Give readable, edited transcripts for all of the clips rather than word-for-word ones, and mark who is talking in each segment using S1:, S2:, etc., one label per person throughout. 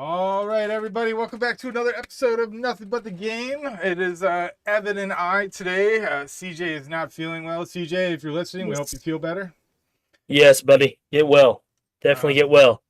S1: All right, everybody, welcome back to another episode of Nothing But the Game. It is Evan and I today. CJ is not feeling well. CJ, if you're listening, we hope you feel better.
S2: Yes, buddy. Get well. Definitely get well.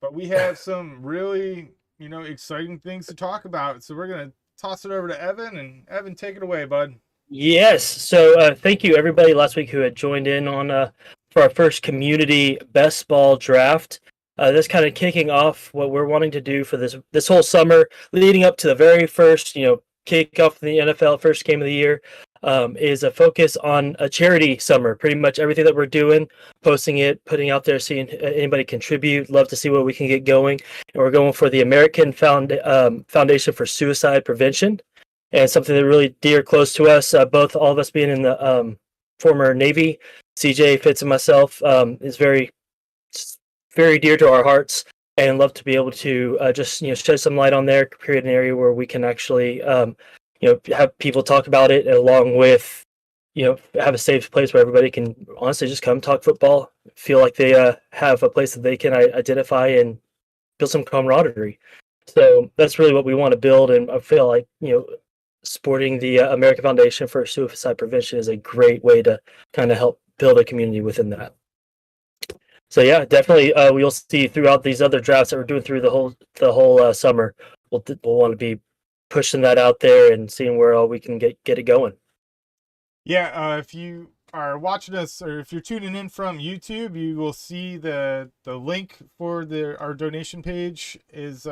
S1: But we have some really, exciting things to talk about. So we're going to toss it over to Evan. And Evan, take it away, bud.
S2: Yes. So thank you, everybody, last week who had joined in on for our first community best ball draft. That's kind of kicking off what we're wanting to do for this whole summer, leading up to the very first, kickoff in the NFL first game of the year. Is a focus on a charity summer. Pretty much everything that we're doing, posting it, putting out there, seeing anybody contribute. Love to see what we can get going. And we're going for the American Foundation for Suicide Prevention, and something that really dear close to us. Both all of us being in the former Navy, CJ, Fitz, and myself, is very, very dear to our hearts, and love to be able to just shed some light on there, create an area where we can actually have people talk about it, along with have a safe place where everybody can honestly just come talk football, feel like they have a place that they can identify and build some camaraderie. So that's really what we want to build, and I feel like supporting the American Foundation for Suicide Prevention is a great way to kind of help build a community within that. So yeah, definitely we'll see throughout these other drafts that we're doing through the whole summer. We'll want to be pushing that out there and seeing where all we can get it going.
S1: Yeah, if you are watching us or if you're tuning in from YouTube, you will see the link for our donation page is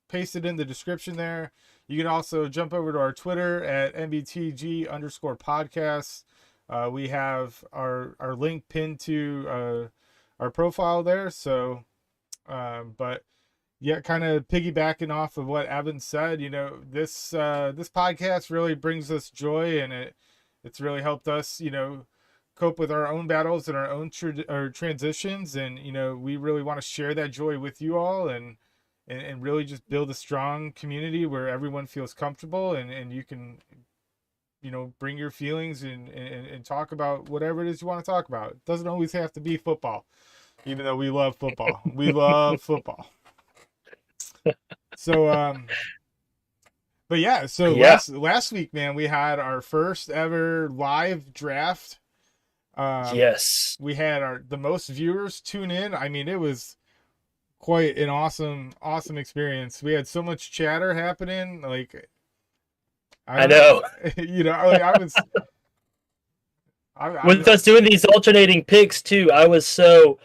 S1: pasted in the description there. You can also jump over to our Twitter at NBTG_podcast. We have our link pinned to our profile there. So, but yeah, kind of piggybacking off of what Evan said, this podcast really brings us joy, and it's really helped us, cope with our own battles and our own our transitions, and we really want to share that joy with you all, and really just build a strong community where everyone feels comfortable, and you can bring your feelings and talk about whatever it is you want to talk about. It doesn't always have to be football, even though we love football. We love football. So but yeah, so
S2: Yeah.
S1: last week, man, we had our first ever live draft.
S2: Yes.
S1: We had the most viewers tune in. I mean, it was quite an awesome experience. We had so much chatter happening. Like,
S2: I know.
S1: I was.
S2: With us doing these alternating picks too, I was so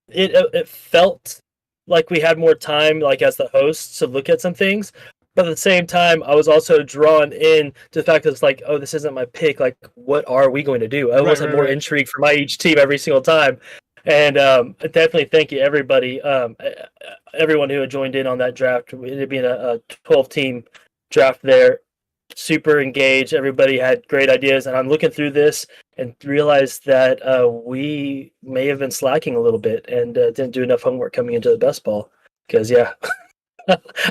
S2: it felt like we had more time, like as the hosts, to look at some things. But at the same time, I was also drawn in to the fact that it's like, oh, this isn't my pick. Like, what are we going to do? I was more intrigued for each team every single time. And definitely thank you, everybody, everyone who had joined in on that draft. It ended up being a 12-team draft there. Super engaged. Everybody had great ideas. And I'm looking through this and realized that we may have been slacking a little bit and didn't do enough homework coming into the best ball. Because, yeah.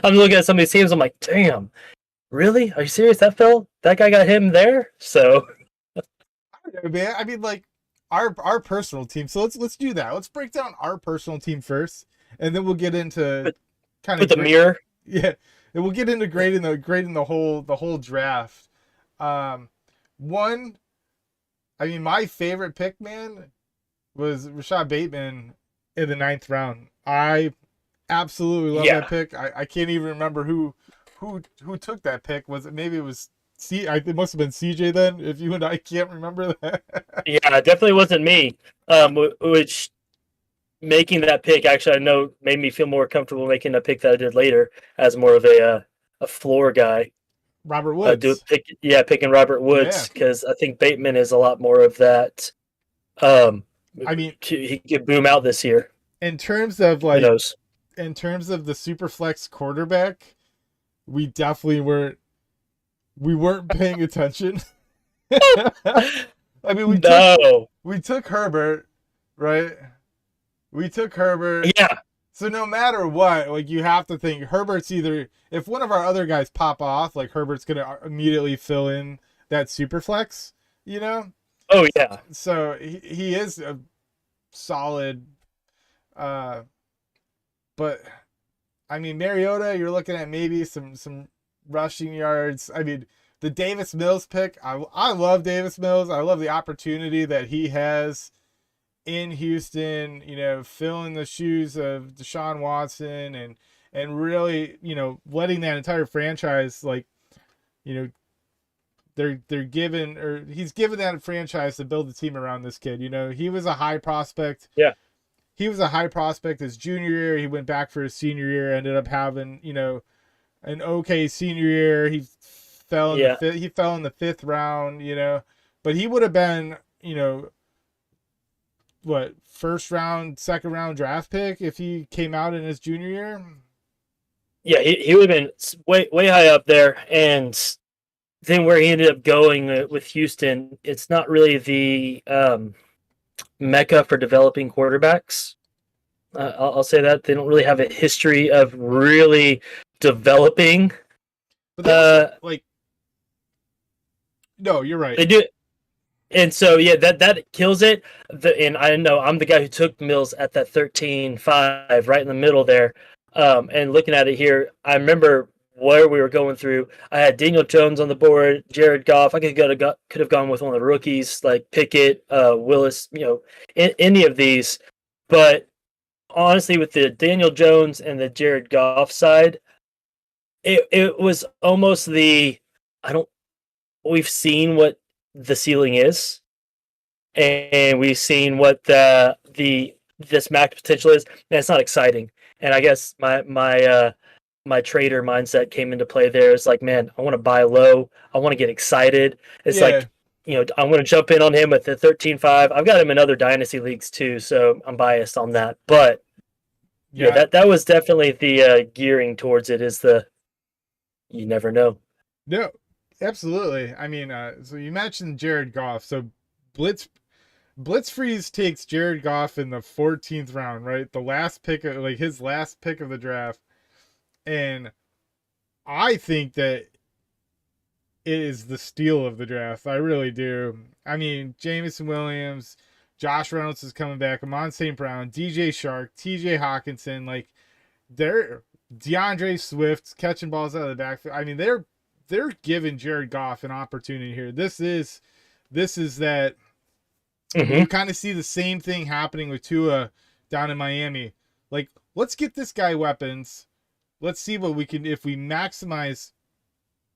S2: I'm looking at some of these teams. I'm like, damn, really? Are you serious? That guy got him there. So,
S1: man, I mean, like our personal team. So let's do that. Let's break down our personal team first, and then we'll get into kind of
S2: the mirror.
S1: Yeah, and we'll get into grading the whole draft. One, I mean, my favorite pick, man, was Rashad Bateman in the 9th round. I absolutely love that pick. I can't even remember who took that pick. Maybe it was it must have been CJ then, if you and I can't remember that.
S2: Yeah, it definitely wasn't me. Which making that pick actually I know made me feel more comfortable making a pick that I did later as more of a floor guy.
S1: Robert Woods.
S2: Picking Robert Woods because I think Bateman is a lot more of that. I mean, he could boom out this year.
S1: In terms of
S2: like, who knows?
S1: In terms of the super flex quarterback, we definitely weren't paying attention. I mean, we took Herbert, right? We took Herbert.
S2: Yeah.
S1: So no matter what, like, you have to think Herbert's either, if one of our other guys pop off, like, Herbert's going to immediately fill in that super flex,
S2: Oh, yeah.
S1: So he is a solid but I mean, Mariota, you're looking at maybe some rushing yards. I mean, the Davis Mills pick, I love Davis Mills. I love the opportunity that he has in Houston, filling the shoes of Deshaun Watson and really, letting that entire franchise, like, you know, they're given, or he's given that franchise to build the team around this kid. He was a high prospect.
S2: Yeah.
S1: He was a high prospect his junior year. He went back for his senior year, ended up having, an okay senior year. He fell in the fifth round, but he would have been, what, first round, second round draft pick if he came out in his junior year.
S2: Yeah, he would have been way high up there, and then where he ended up going with Houston, it's not really the mecca for developing quarterbacks. I'll say that they don't really have a history of really developing.
S1: But no, you're right.
S2: They do, and so yeah, that kills it. And I know I'm the guy who took Mills at that 13-5, right in the middle there. And looking at it here, I remember where we were going through. I had Daniel Jones on the board, Jared Goff. I could have gone with one of the rookies like Pickett, Willis, any of these. But honestly, with the Daniel Jones and the Jared Goff side, it was almost we've seen what the ceiling is, and we've seen what this max potential is, and it's not exciting. And I guess my trader mindset came into play there. It's like, man, I want to buy low. I want to get excited. It's like, I'm going to jump in on him with the 13-5. I've got him in other dynasty leagues too, so I'm biased on that. But yeah, that was definitely the gearing towards it. You never know.
S1: No, absolutely. I mean, so you mentioned Jared Goff. So Blitzfreeze takes Jared Goff in the 14th round, right? The last pick, his last pick of the draft. And I think that it is the steal of the draft. I really do. I mean, Jameson Williams, Josh Reynolds is coming back, Amon St. Brown, DJ Shark, TJ Hawkinson, they're DeAndre Swift catching balls out of the backfield. I mean, they're giving Jared Goff an opportunity here. This is that. Mm-hmm. You kind of see the same thing happening with Tua down in Miami. Let's get this guy weapons. Let's see what we can, if we maximize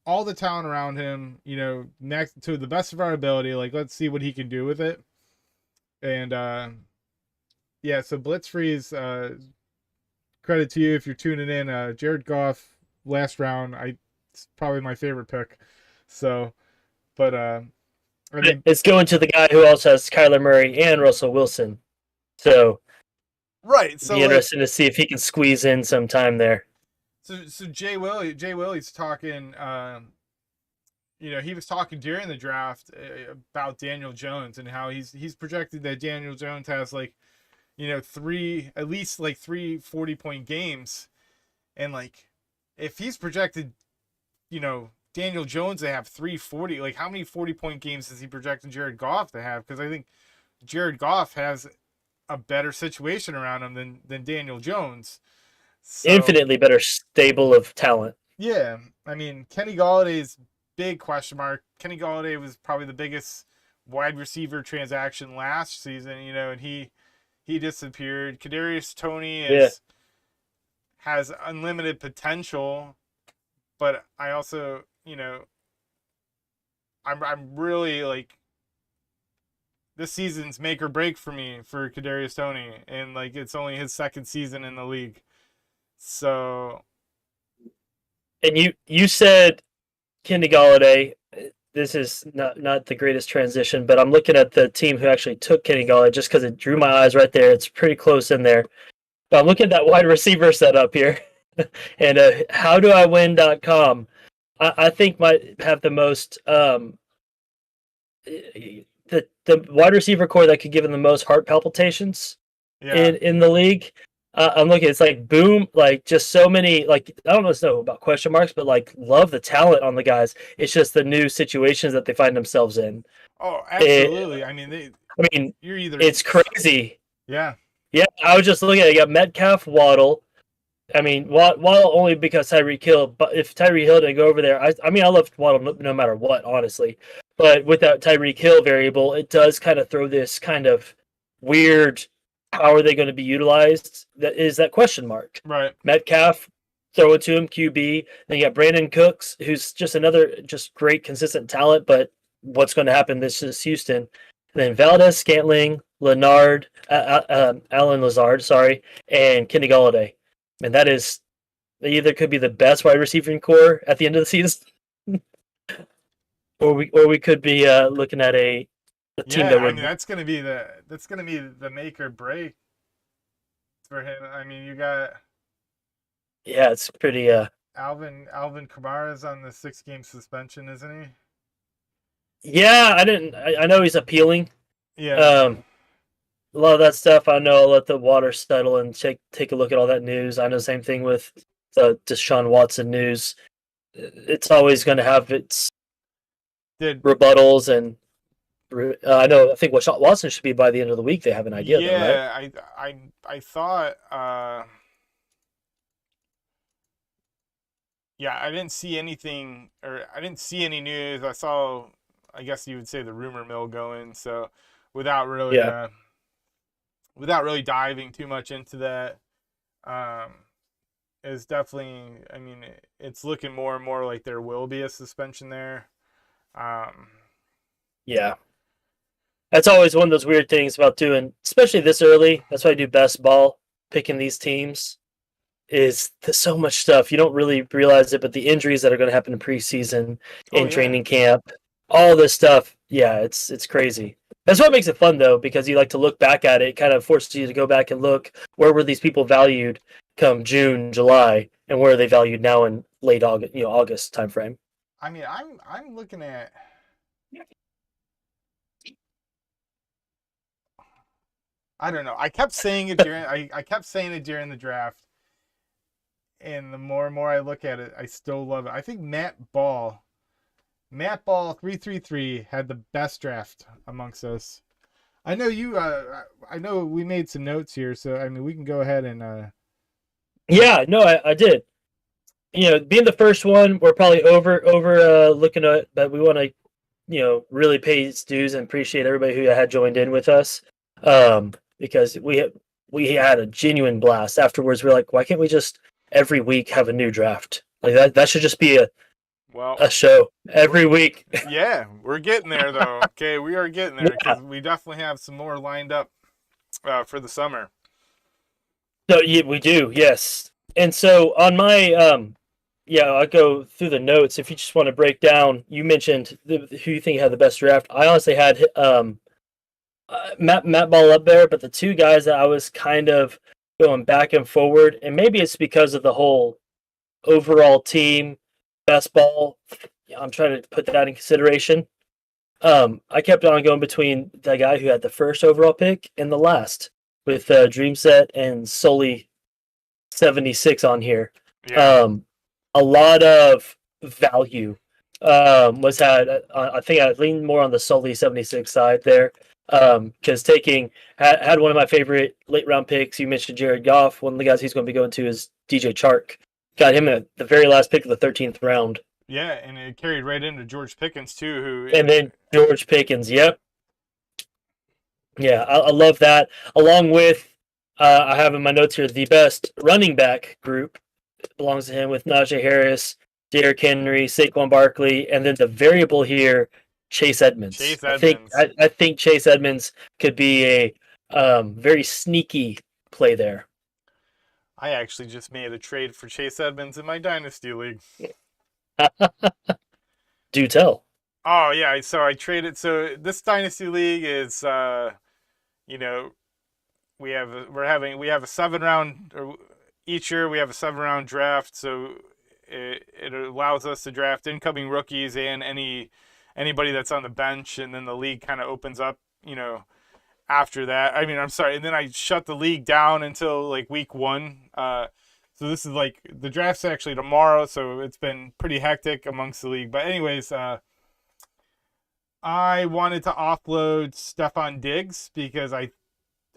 S1: all the talent around him, to the best of our ability. Let's see what he can do with it. And so Blitzfreeze, credit to you if you're tuning in. Jared Goff, last round, it's probably my favorite pick. So, but
S2: it's going to the guy who also has Kyler Murray and Russell Wilson. So,
S1: right. So,
S2: be interesting to see if he can squeeze in some time there.
S1: So Jay Willie's talking. He was talking during the draft about Daniel Jones and how he's projected that Daniel Jones has at least three 40-point games, and if he's projected, Daniel Jones to have 340, how many 40-point games is he projecting Jared Goff to have? Because I think Jared Goff has a better situation around him than Daniel Jones. So,
S2: infinitely better stable of talent.
S1: Yeah. I mean, Kenny Galladay's big question mark. Kenny Golladay was probably the biggest wide receiver transaction last season, and he disappeared. Kadarius Toney has unlimited potential, but I also, I'm really this season's make or break for me for Kadarius Toney, and it's only his second season in the league. So,
S2: and you said Kenny Golladay. This is not the greatest transition, but I'm looking at the team who actually took Kenny Golladay just because it drew my eyes right there. It's pretty close in there. But I'm looking at that wide receiver setup here, and howdoiwin.com. I think might have the most the wide receiver core that could give him the most heart palpitations in the league. I'm looking, it's boom, just so many, I don't know about question marks, but love the talent on the guys. It's just the new situations that they find themselves in.
S1: Oh, absolutely.
S2: It's crazy.
S1: Yeah.
S2: Yeah. I was just looking at it. You got Metcalf, Waddle, I mean, Waddle only because Tyreek Hill. But if Tyreek Hill didn't go over there, I mean, I love Waddle no matter what, honestly. But with that Tyreek Hill variable, it does kind of throw this kind of weird. How are they going to be utilized? That is that question mark.
S1: Right.
S2: Metcalf, throw it to him, QB. Then you got Brandon Cooks, who's just another just great consistent talent. But what's going to happen? This is Houston. And then Valdez, Scantling, Leonard, Alan Lazard, sorry, and Kenny Galladay. And that is they either could be the best wide receiving core at the end of the season, or we could be looking at a team
S1: Yeah,
S2: that
S1: I
S2: would.
S1: mean that's gonna be the make or break for him. I mean, you got
S2: Yeah, it's pretty.
S1: Alvin Kamara's on the 6-game suspension, isn't he?
S2: Yeah, I didn't. I know he's appealing.
S1: Yeah.
S2: A lot of that stuff. I know. I'll let the water settle and take a look at all that news. I know. Same thing with the Deshaun Watson news. It's always going to have its
S1: Did
S2: rebuttals and. I know. I think Watson should be by the end of the week. They have an idea, though, right?
S1: yeah, I thought yeah, I didn't see anything, or I didn't see any news. I saw, I guess you would say, the rumor mill going. So without really
S2: Yeah.
S1: without really diving too much into that, um, is definitely. I mean, it's looking more and more like there will be a suspension there. Um,
S2: Yeah. That's always one of those weird things about doing, especially this early. That's why I do best ball, picking these teams. Is there's so much stuff you don't really realize it, but the injuries that are going to happen in preseason,
S1: oh
S2: in
S1: yeah,
S2: training camp, all this stuff. Yeah, it's crazy. That's what makes it fun though, because you like to look back at it. It kind of forces you to go back and look where were these people valued come June, July, and where are they valued now in late August, August timeframe.
S1: I mean, I'm looking at. I don't know. I kept saying it during. I kept saying it during the draft, and the more and more I look at it, I still love it. I think Matt Ball 333 had the best draft amongst us. I know you. I know we made some notes here, so I mean we can go ahead and.
S2: Yeah, no, I did. Being the first one, we're probably over looking at, but we want to, really pay its dues and appreciate everybody who had joined in with us, because we had a genuine blast. Afterwards, we're like, why can't we just every week have a new draft? Like that should just be
S1: Well,
S2: a show every week.
S1: yeah, we're getting there though. Okay, we are getting there
S2: Yeah.
S1: because we definitely have some more lined up for the summer.
S2: So yeah, we do, yes. And so on my yeah, I'll go through the notes. If you just want to break down, you mentioned who you think had the best draft. I honestly had Matt Ball up there, but the two guys that I was kind of going back and forward, and maybe it's because of the whole overall team best ball. I'm trying to put that in consideration. I kept on going between the guy who had the first overall pick and the last, with Dream Set and Solely 76 on here.
S1: Yeah.
S2: A lot of value was had. I think I leaned more on the Solely 76 side there, because had one of my favorite late round picks. You mentioned Jared Goff. One of the guys he's going to be going to is DJ Chark. Got him at the very last pick of the 13th round.
S1: Yeah, and it carried right into George Pickens too, who.
S2: And then George Pickens. Yep. Yeah, I love that. Along with, I have in my notes here the best running back group belongs to him with Najee Harris, Derrick Henry, Saquon Barkley, and then the variable here, Chase Edmonds.
S1: Chase Edmonds.
S2: I think Chase Edmonds could be a very sneaky play there.
S1: I actually just made a trade for Chase Edmonds in my Dynasty League.
S2: Do tell.
S1: Oh yeah, so I traded. So this Dynasty League is, you know, we have a 7-round, or each year we have a 7-round draft. So it allows us to draft incoming rookies and anybody that's on the bench, and then the league kind of opens up, after that. I mean, I'm sorry, and then I shut the league down until like week 1. So this is like the draft's actually tomorrow, so it's been pretty hectic amongst the league. But anyways, I wanted to offload Stefon Diggs because I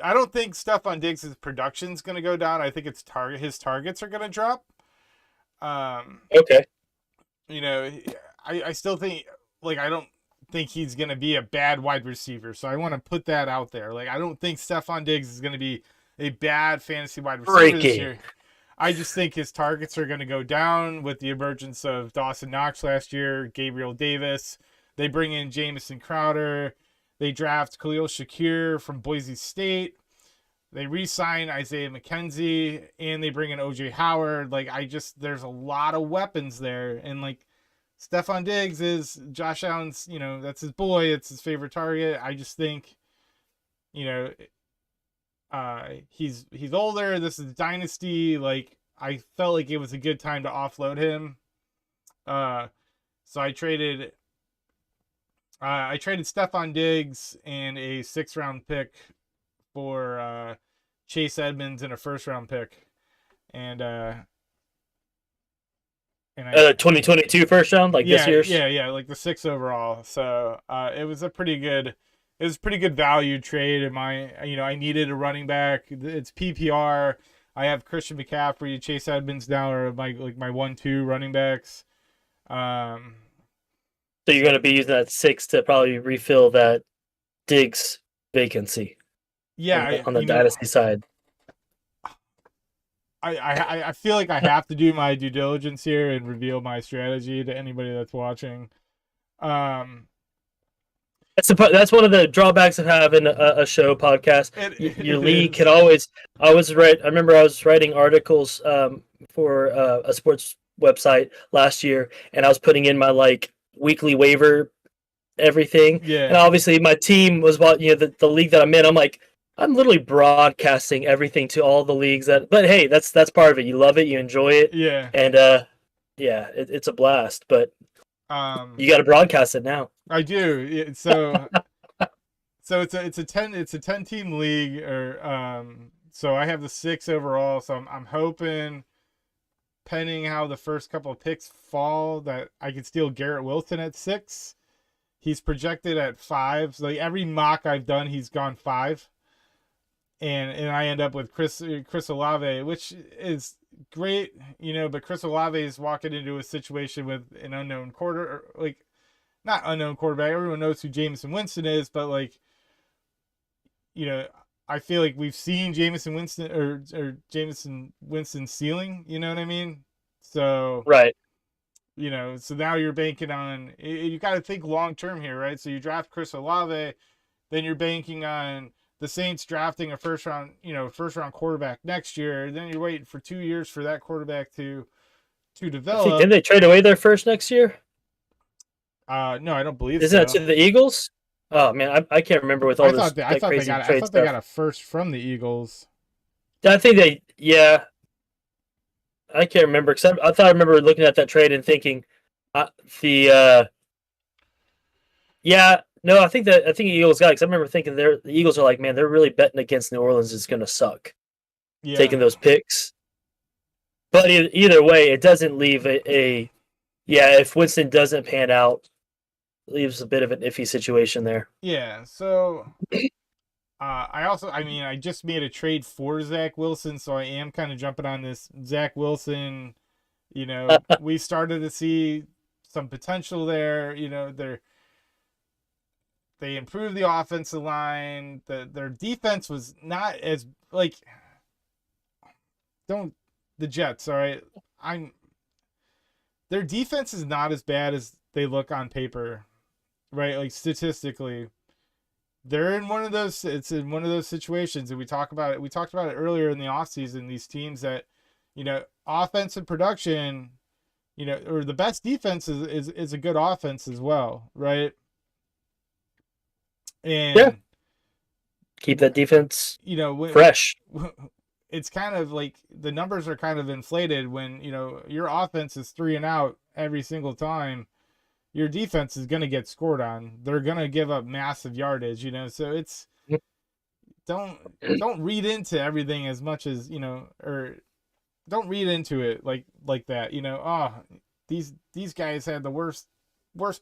S1: I don't think Stephon Diggs' production's going to go down. I think his targets are going to drop. Um,
S2: Okay.
S1: you know, I still think, like, I don't think he's going to be a bad wide receiver. So I want to put that out there. Like, I don't think Stephon Diggs is going to be a bad fantasy wide receiver this
S2: Freaky.
S1: year. I just think his targets are going to go down with the emergence of Dawson Knox last year, Gabriel Davis. They bring in Jamison Crowder. They draft Khalil Shakir from Boise State. They re-sign Isaiah McKenzie, and they bring in OJ Howard. Like, there's a lot of weapons there, and like Stephon Diggs is Josh Allen's. That's his boy. It's his favorite target. I just think, you know, he's older. This is dynasty. Like, I felt like it was a good time to offload him. So I traded Stephon Diggs and a 6th-round pick for Chase Edmonds and a 1st-round pick, and I
S2: 2022 first round, like this year's.
S1: yeah, like the 6th overall. So it was a pretty good value trade. I needed a running back. It's PPR. I have Christian McCaffrey, Chase Edmonds now are my 1-2 running backs.
S2: So you're going to be using that 6 to probably refill that Diggs vacancy.
S1: Yeah,
S2: on the dynasty side.
S1: I feel like I have to do my due diligence here and reveal my strategy to anybody that's watching.
S2: That's one of the drawbacks of having a show podcast. Your league can always. I remember I was writing articles for a sports website last year, and I was putting in my weekly waiver everything.
S1: Yeah.
S2: And obviously my team was the league that I'm in. I'm literally broadcasting everything to all the leagues but hey, that's part of it. You love it, you enjoy it.
S1: Yeah.
S2: And it's a blast, but you got to broadcast it now.
S1: I do. So it's a 10 team league, or so I have the 6 overall, so I'm hoping, pending how the first couple of picks fall, that I could steal Garrett Wilson at 6. He's projected at 5. So every mock I've done, he's gone 5. And I end up with Chris Olave, which is great, but Chris Olave is walking into a situation with an unknown not unknown quarterback. Everyone knows who Jameson Winston is, but I feel like we've seen Jameson Winston or Jameson Winston's ceiling, you know what I mean? So
S2: right.
S1: So now you're banking on, you got to think long term here, right? So you draft Chris Olave, then you're banking on the Saints drafting a first round quarterback next year. Then you're waiting for 2 years for that quarterback to develop.
S2: Didn't they trade away their first next year?
S1: No, I don't believe.
S2: Isn't that to the Eagles? Oh man, I can't remember with all
S1: I
S2: this.
S1: Thought they got a first from the Eagles. I
S2: think I can't remember, because I remember looking at that trade and thinking, No, I think the Eagles got it, because I remember thinking the Eagles are like, man, they're really betting against New Orleans is going to suck. Yeah. Taking those picks. But either way, it doesn't leave if Winston doesn't pan out, it leaves a bit of an iffy situation there.
S1: Yeah, so I just made a trade for Zach Wilson, so I am kind of jumping on this Zach Wilson. We started to see some potential there. They improved the offensive line. Their defense was not as the Jets, all right? Their defense is not as bad as they look on paper, right? Statistically, they're in one of those situations, and we talked about it earlier in the offseason. These teams that, offensive production, or the best defense is a good offense as well, right? And
S2: keep that defense fresh.
S1: It's kind of like the numbers are kind of inflated when your offense is 3 and out every single time. Your defense is going to get scored on. They're going to give up massive yardage, so it's don't read into everything as much as or don't read into it like that. These guys had the worst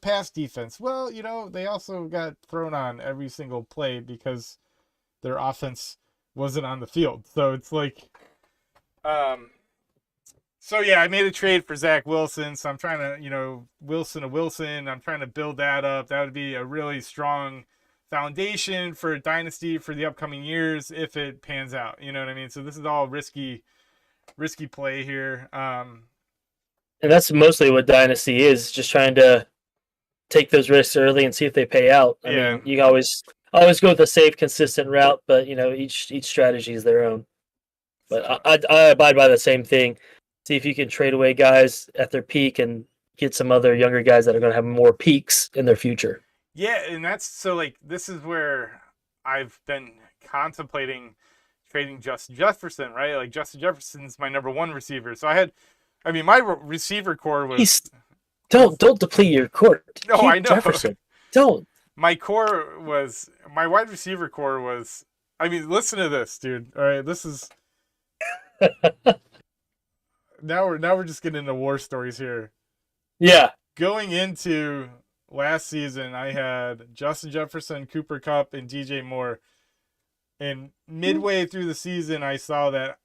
S1: pass defense. Well, they also got thrown on every single play because their offense wasn't on the field. So it's like, um, so yeah, I made a trade for Zach Wilson. So I'm trying to, Wilson to Wilson. I'm trying to build that up. That would be a really strong foundation for a dynasty for the upcoming years if it pans out. You know what I mean? So this is all risky play here.
S2: And that's mostly what Dynasty is, just trying to take those risks early and see if they pay out. I mean, you always go with a safe, consistent route, but each strategy is their own. But I abide by the same thing. See if you can trade away guys at their peak and get some other younger guys that are going to have more peaks in their future.
S1: Yeah, and that's so like this is where I've been contemplating trading Justin Jefferson, right? Like Justin Jefferson's my number one receiver. So my receiver core was.
S2: Don't deplete your core.
S1: No,
S2: Keep
S1: I know.
S2: Jefferson. Don't.
S1: My wide receiver core was. I mean, listen to this, dude. All right, this is. now we're just getting into war stories here.
S2: Yeah.
S1: Going into last season, I had Justin Jefferson, Cooper Kupp, and DJ Moore. And midway through the season, I saw that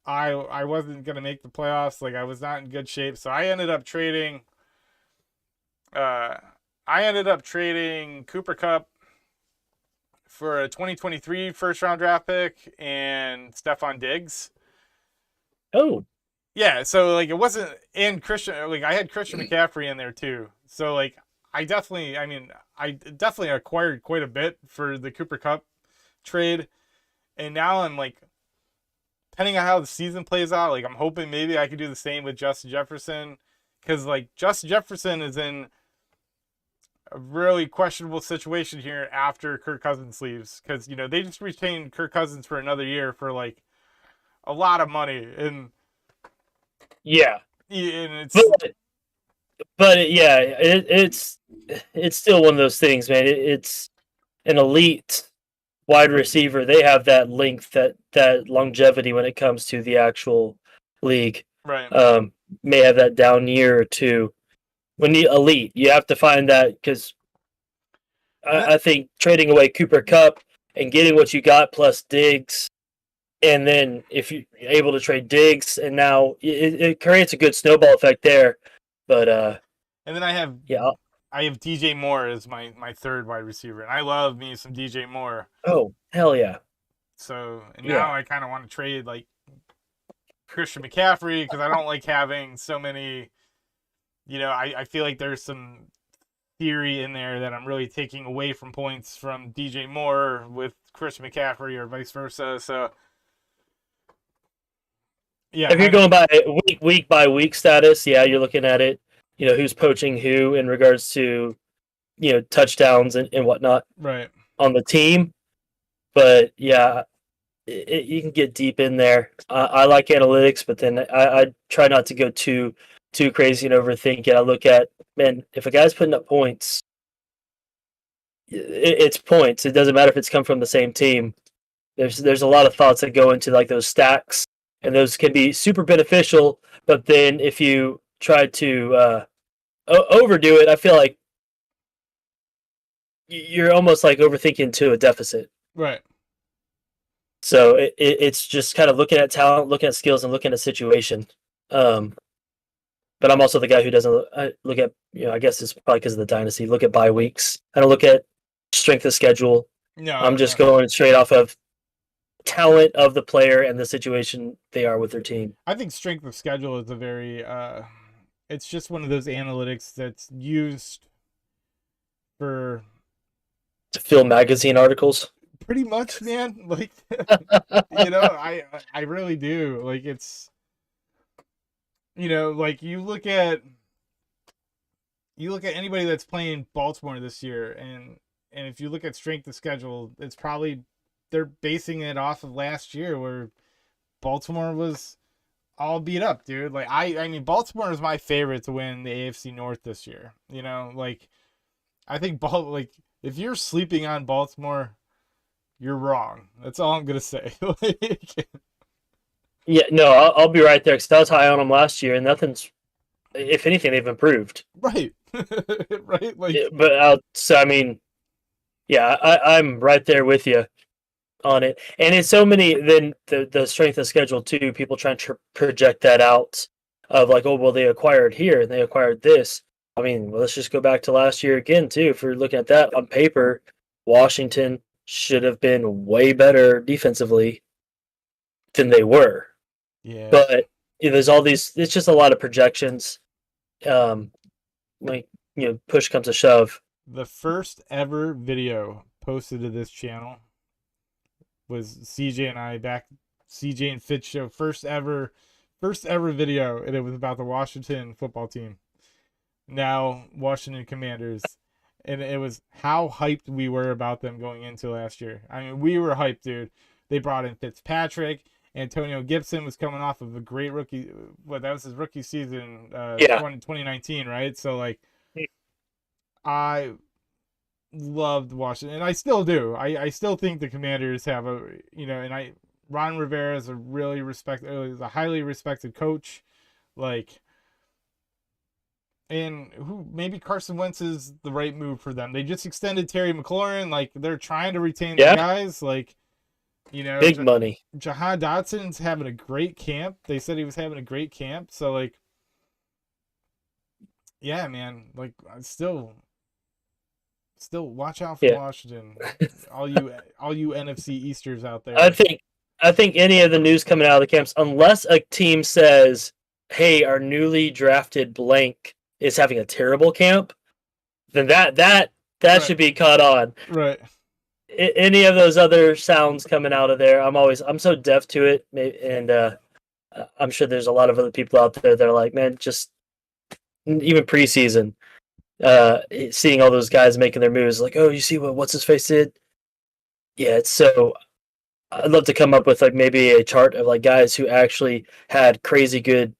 S1: I wasn't going to make the playoffs. Like, I was not in good shape. So I ended up trading Cooper Kupp for a 2023 first-round draft pick and Stephon Diggs.
S2: Oh.
S1: Yeah, so, like, it wasn't – and Christian – like, I had Christian McCaffrey in there, too. So, like, I definitely acquired quite a bit for the Cooper Kupp trade. And now I'm, like, depending on how the season plays out, like, I'm hoping maybe I could do the same with Justin Jefferson. Because, like, Justin Jefferson is in a really questionable situation here after Kirk Cousins leaves. Because, they just retained Kirk Cousins for another year for, like, a lot of money. And
S2: yeah.
S1: And it's...
S2: But it's still one of those things, man. It's an elite wide receiver. They have that length, that longevity when it comes to the actual league.
S1: Right.
S2: May have that down year or two. When the elite, you have to find that because I think trading away Cooper Kupp and getting what you got plus Diggs, and then if you're able to trade Diggs, and now it creates a good snowball effect there. But
S1: and then I have DJ Moore as my third wide receiver, and I love me some DJ Moore.
S2: Oh, hell yeah!
S1: So now I kind of want to trade like Christian McCaffrey because I don't like having so many. I feel like there's some theory in there that I'm really taking away from points from DJ Moore with Christian McCaffrey or vice versa. So yeah,
S2: if you're going by week by week status, you're looking at it. Who's poaching who in regards to touchdowns and whatnot,
S1: right,
S2: on the team. But yeah, you can get deep in there. I like analytics, but then I try not to go too crazy and overthink it. I look at, man, if a guy's putting up points, it's points. It doesn't matter if it's come from the same team. There's a lot of thoughts that go into like those stacks, and those can be super beneficial. But then if you try to overdo it, I feel like you're almost like overthinking to a deficit.
S1: Right.
S2: So it's just kind of looking at talent, looking at skills, and looking at situation. But I'm also the guy who doesn't look at, I guess it's probably because of the dynasty, look at bye weeks. I don't look at strength of schedule.
S1: No,
S2: I'm just going straight off of talent of the player and the situation they are with their team.
S1: I think strength of schedule is a very, it's just one of those analytics that's used to
S2: fill magazine articles.
S1: Pretty much, man. Like, I really do. Like, it's, like you look at anybody that's playing Baltimore this year, and if you look at strength of schedule, it's probably they're basing it off of last year where Baltimore was all beat up, dude. Like, I mean, Baltimore is my favorite to win the AFC North this year. Like, I think if you're sleeping on Baltimore, you're wrong. That's all I'm gonna say.
S2: Yeah, no, I'll be right there because I was high on them last year, and nothing's. If anything, they've improved.
S1: Right, right. Like,
S2: but so I mean, yeah, I'm right there with you. on it. And it's so many. Then the strength of schedule too. People trying to project that out of like, oh well, they acquired here and they acquired this. I mean, well, let's just go back to last year again too. If we're looking at that on paper, Washington should have been way better defensively than they were.
S1: Yeah.
S2: But there's all these. It's just a lot of projections. Like push comes to shove.
S1: The first ever video posted to this channel was CJ and I back. CJ and Fitz show first ever video, and it was about the Washington football team, now Washington Commanders, and it was how hyped we were about them going into last year. I mean, we were hyped, dude. They brought in Fitzpatrick. Antonio Gibson was coming off of a great rookie. That was his rookie season, 2019, right? So, like, I loved Washington, and I still do. I still think the Commanders have Ron Rivera is is a highly respected coach. Like, and maybe Carson Wentz is the right move for them. They just extended Terry McLaurin. Like, they're trying to retain the guys. Like,
S2: big money.
S1: Jahan Dotson's having a great camp. They said he was having a great camp. So, like, yeah, man. Like, still watch out for Washington. all you NFC Easters out there.
S2: I think any of the news coming out of the camps, unless a team says, "Hey, our newly drafted blank is having a terrible camp," then that right. should be caught on.
S1: Right.
S2: Any of those other sounds coming out of there, I'm so deaf to it, and I'm sure there's a lot of other people out there that are like, man, just even preseason, seeing all those guys making their moves, like, oh, you see what's his face did? Yeah, it's so. I'd love to come up with like maybe a chart of like guys who actually had crazy good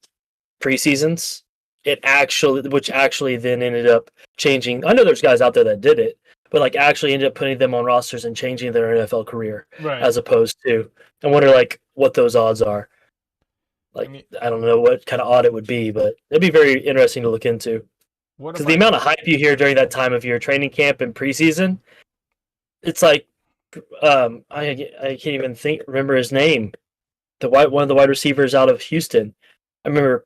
S2: preseasons. Which actually then ended up changing. I know there's guys out there that did it, but like actually ended up putting them on rosters and changing their NFL career,
S1: right?
S2: As opposed to, I wonder like what those odds are. Like, I don't know what kind of odd it would be, but it'd be very interesting to look into. Because the amount of hype you hear during that time of year, training camp and preseason, it's like, I can't even remember his name. One of the wide receivers out of Houston. I remember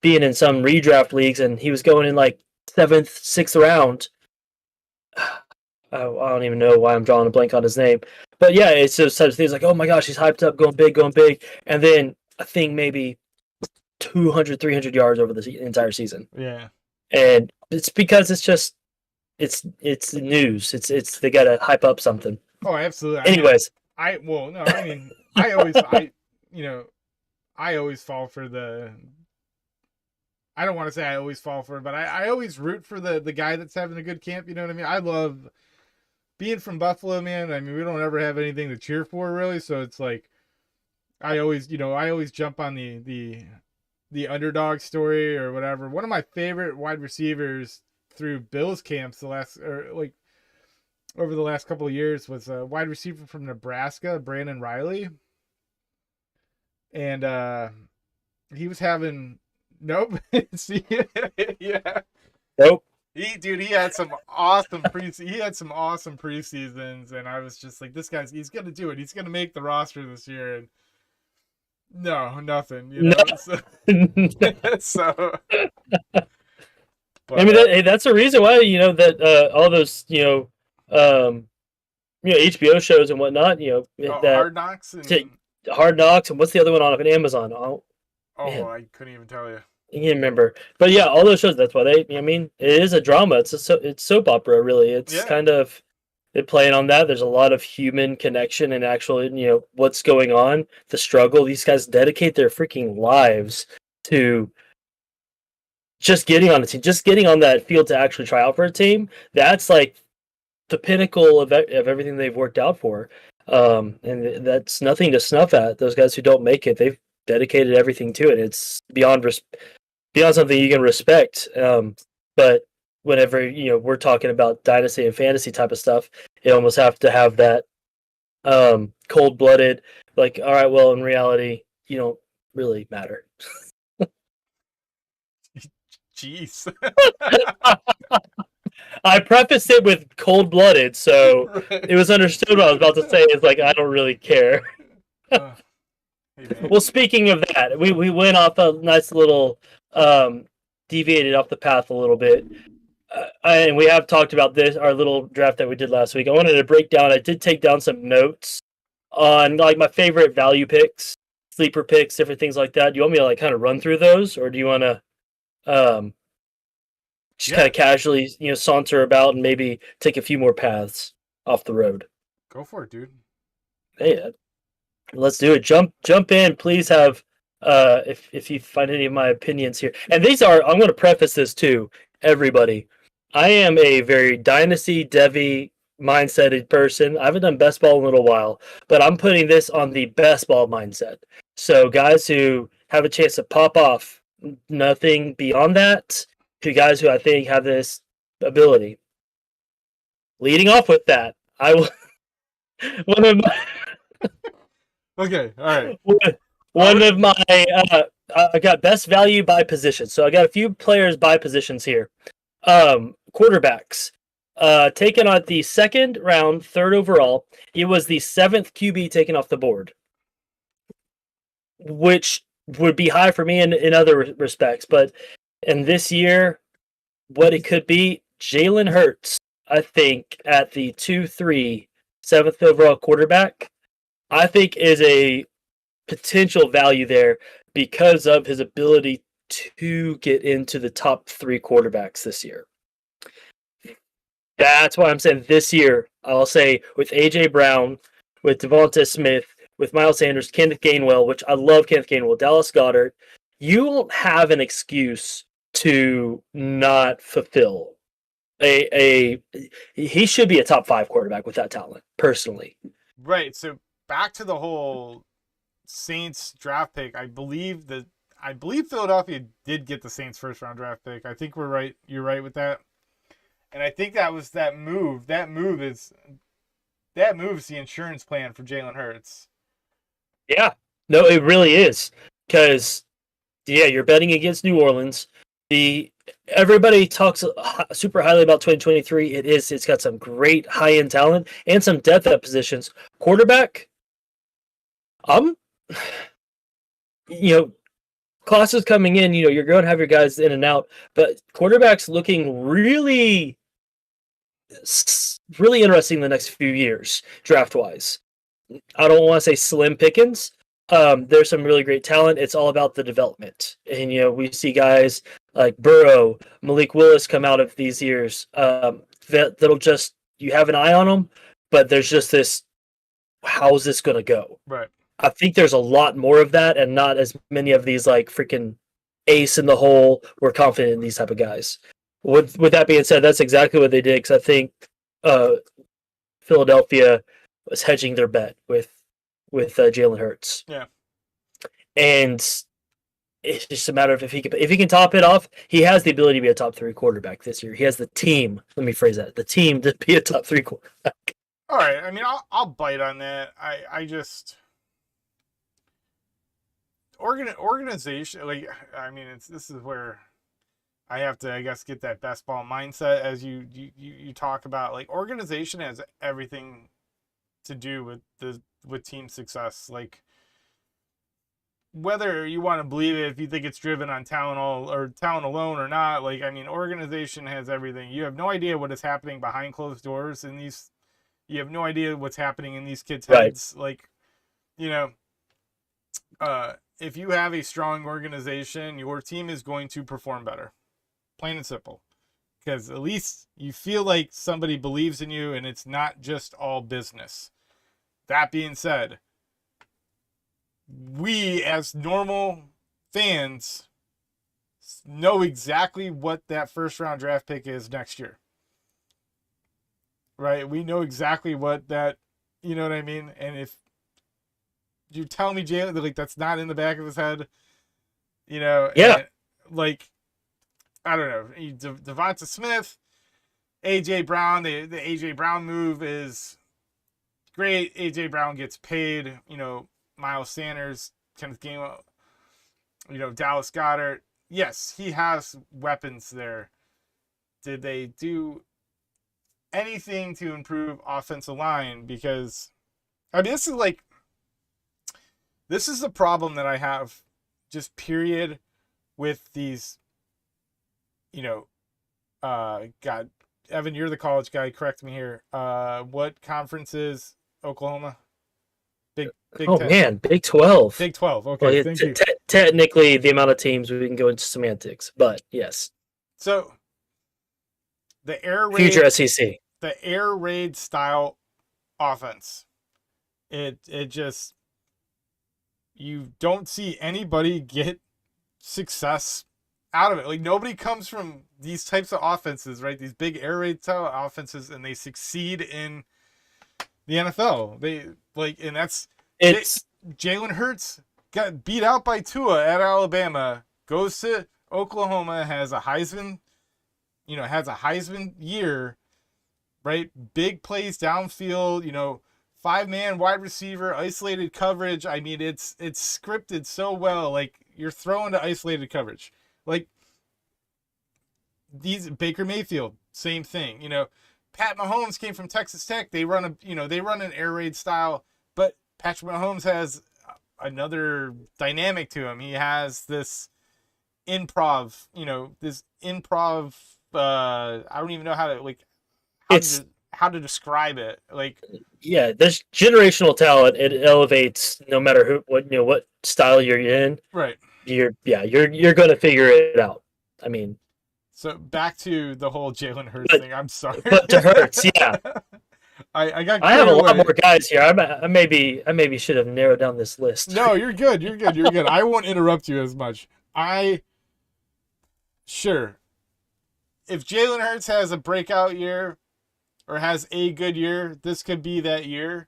S2: being in some redraft leagues and he was going in like 7th, 6th round. I don't even know why I'm drawing a blank on his name. But yeah, it's just such things like, oh my gosh, he's hyped up, going big. And then I think maybe 200, 300 yards over the entire season.
S1: Yeah. And
S2: it's because it's just, it's news. It's they got to hype up something.
S1: Oh, absolutely.
S2: Anyways.
S1: I always fall for the, I don't want to say I always fall for it, but I always root for the guy that's having a good camp. You know what I mean? I love being from Buffalo, man. I mean, we don't ever have anything to cheer for really. So it's like, I always jump on the underdog story or whatever. One of my favorite wide receivers through Bills camps over the last couple of years was a wide receiver from Nebraska, Brandon Riley. And he was having See, yeah.
S2: Nope.
S1: He had some awesome preseasons, and I was just like, he's gonna do it. He's gonna make the roster this year, and no, nothing.
S2: No.
S1: So
S2: but, I mean, that's the reason why that all those HBO shows and whatnot,
S1: Hard Knocks
S2: and what's the other one on Amazon?
S1: I couldn't even tell you.
S2: I can't remember, but yeah, all those shows. That's why it is a drama. It's soap opera, really. It's kind of it playing on that. There's a lot of human connection and actually, what's going on, the struggle. These guys dedicate their freaking lives to just getting on the team, just getting on that field to actually try out for a team. That's like the pinnacle of everything they've worked out for, and that's nothing to snuff at. Those guys who don't make it, they've dedicated everything to it. It's beyond something you can respect. But whenever we're talking about dynasty and fantasy type of stuff, you almost have to have that cold-blooded, like, all right, well, in reality, you don't really matter.
S1: Jeez.
S2: I prefaced it with cold blooded, so
S1: Right.
S2: it was understood what I was about to say. Is like I don't really care.
S1: Uh, hey man.
S2: Well, speaking of that, we went off a nice little deviated off the path a little bit. And we have talked about this, our little draft that we did last week. I wanted to break down. I did take down some notes on like my favorite value picks, sleeper picks, different things like that. Do you want me to like kind of run through those, or do you want to um, just kind
S1: Yeah,
S2: of casually, saunter about and maybe take a few more paths off the road?
S1: go for it, dude.
S2: Hey, let's do it. Jump in. Please have if you find any of my opinions here. And these are I'm going to preface this too, everybody. I am a very dynasty devy mindseted person. I haven't done best ball in a little while, but I'm putting this on the best ball mindset. So guys who have a chance to pop off, nothing beyond that, to guys who I think have this ability. Leading off with that, I will one of my
S1: Okay, all right.
S2: one of my I got best value by position. So I got a few players by positions here. Quarterbacks. Taken at the second round, third overall. He was the seventh QB taken off the board, which would be high for me in other respects. But in this year, what it could be, Jalen Hurts, I think, at the 2-3, seventh overall quarterback, I think is a potential value there because of his ability to get into the top 3 quarterbacks this year. That's why I'm saying this year, I'll say with A.J. Brown, with Devonta Smith, with Miles Sanders, Kenneth Gainwell, which I love Kenneth Gainwell, Dallas Goedert, you won't have an excuse to not fulfill he should be a top 5 quarterback with that talent, personally.
S1: Right. So back to the whole Saints draft pick. I believe Philadelphia did get the Saints first round draft pick. I think we're right. You're right with that. And I think that was that move. That move's the insurance plan for Jalen Hurts.
S2: Yeah. No, it really is. Because you're betting against New Orleans. Everybody talks super highly about 2023. It's got some great high end talent and some depth at positions. Quarterback, classes coming in. You're going to have your guys in and out, but quarterbacks looking really, really interesting the next few years draft wise. I don't want to say slim pickings. There's some really great talent. It's all about the development, and we see guys like Burrow, Malik Willis come out of these years. That'll just you have an eye on them, but there's just this. How's this going to go?
S1: Right.
S2: I think there's a lot more of that, and not as many of these like freaking ace in the hole. We're confident in these type of guys. With that being said, that's exactly what they did because I think Philadelphia was hedging their bet with Jalen Hurts.
S1: Yeah.
S2: And it's just a matter of if he can top it off. He has the ability to be a top 3 quarterback this year. He has the team. Let me phrase that: the team to be a top 3 quarterback.
S1: All right. I mean, I'll bite on that. I just organization. Like, I mean, this is where I have to, I guess, get that best ball mindset as you talk about. Like, organization has everything to do with team success. Like, whether you want to believe it, if you think it's driven on talent alone or not, like, I mean, organization has everything. You have no idea what is happening behind closed doors in these. You have no idea what's happening in these kids' heads. Right. Like, if you have a strong organization, your team is going to perform better. Plain and simple. Because at least you feel like somebody believes in you and it's not just all business. That being said, we as normal fans know exactly what that first round draft pick is next year. Right? We know exactly what that, you know what I mean? And if you tell me Jalen, like, that's not in the back of his head,
S2: Yeah.
S1: And, like, I don't know, Devonta Smith, A.J. Brown, the A.J. Brown move is great. A.J. Brown gets paid, Miles Sanders, Kenneth Gainwell, Dallas Goedert. Yes, he has weapons there. Did they do anything to improve offensive line, because I mean this is the problem that I have, just period, with these, God, Evan, you're the college guy. Correct me here. What conference is Oklahoma? Big
S2: Oh
S1: 10.
S2: man, Big 12.
S1: Big 12. Okay,
S2: Well,
S1: thank you.
S2: Technically, the amount of teams we can go into semantics, but yes,
S1: So the
S2: future SEC.
S1: the air raid style offense, it just, you don't see anybody get success out of it. Like, nobody comes from these types of offenses, right? These big air raid style offenses, and they succeed in the NFL. And that's
S2: It's
S1: Jalen Hurts got beat out by Tua at Alabama, goes to Oklahoma, has a Heisman year, right? Big plays downfield, 5-man wide receiver, isolated coverage. I mean, it's scripted so well. Like, you're throwing to isolated coverage. Like, these Baker Mayfield, same thing. Pat Mahomes came from Texas Tech. They run an air raid style, but Patrick Mahomes has another dynamic to him. He has this improv. I don't even know how to describe it. Like,
S2: yeah, there's generational talent. It elevates no matter what style you're in.
S1: right.
S2: You're going to figure it out. I mean,
S1: so back to the whole Jalen Hurts thing. I'm sorry,
S2: but to Hurts, yeah.
S1: I
S2: have a lot more guys here. I maybe should have narrowed down this list.
S1: No, you're good. You're good. I won't interrupt you as much. Sure. If Jalen Hurts has a breakout year or has a good year, this could be that year.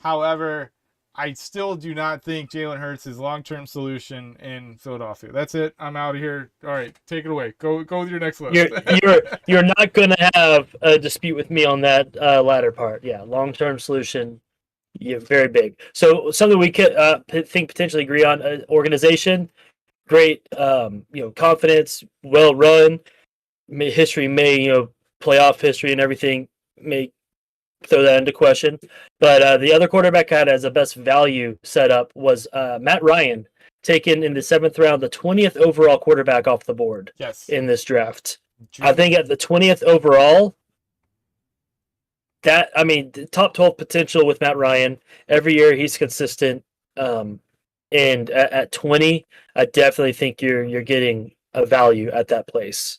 S1: However, I still do not think Jalen Hurts is long-term solution in Philadelphia. That's it. I'm out of here. All right, take it away. Go with your next list.
S2: You're not going to have a dispute with me on that latter part. Yeah, long-term solution. Yeah, very big. So something we could think potentially agree on: organization, great. Confidence, well run. History may playoff history and everything may throw that into question. But the other quarterback I had as a best value setup was Matt Ryan, taken in the 7th round, the 20th overall quarterback off the board.
S1: Yes.
S2: In this draft. I think at the 20th overall, the top 12 potential with Matt Ryan. Every year he's consistent. And at 20, I definitely think you're getting a value at that place.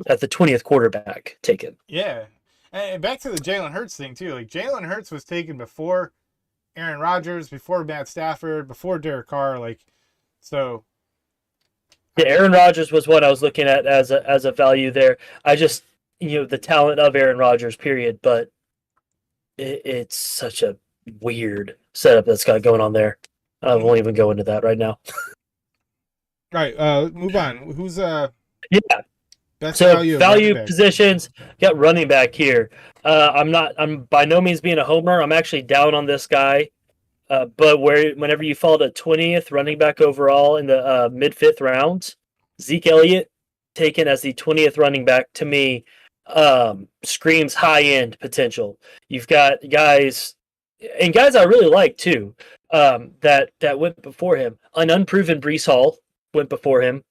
S2: At the 20th quarterback taken.
S1: Yeah. And back to the Jalen Hurts thing, too. Like, Jalen Hurts was taken before Aaron Rodgers, before Matt Stafford, before Derek Carr. Like, so.
S2: Yeah, Aaron Rodgers was what I was looking at as a value there. I just, the talent of Aaron Rodgers, period. But it's such a weird setup that's got going on there. I won't even go into that right now.
S1: All right, move on. Who's
S2: yeah.
S1: best
S2: value positions? Got running back here. I'm by no means being a homer. I'm actually down on this guy. But whenever you fall to 20th running back overall in the mid 5th round, Zeke Elliott taken as the 20th running back, to me screams high end potential. You've got guys I really like too. That went before him. An unproven Breece Hall went before him.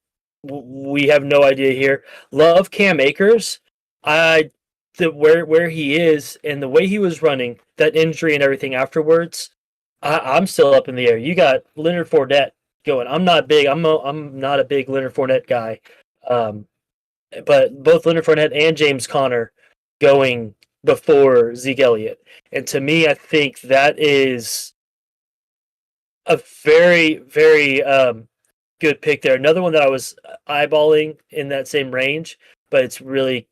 S2: We have no idea here. Love Cam Akers. Where he is and the way he was running, that injury and everything afterwards, I'm still up in the air. You got Leonard Fournette going. I'm not big. I'm not a big Leonard Fournette guy. But both Leonard Fournette and James Conner going before Zeke Elliott. And to me, I think that is a very, very good pick there. Another one that I was eyeballing in that same range, but it's really,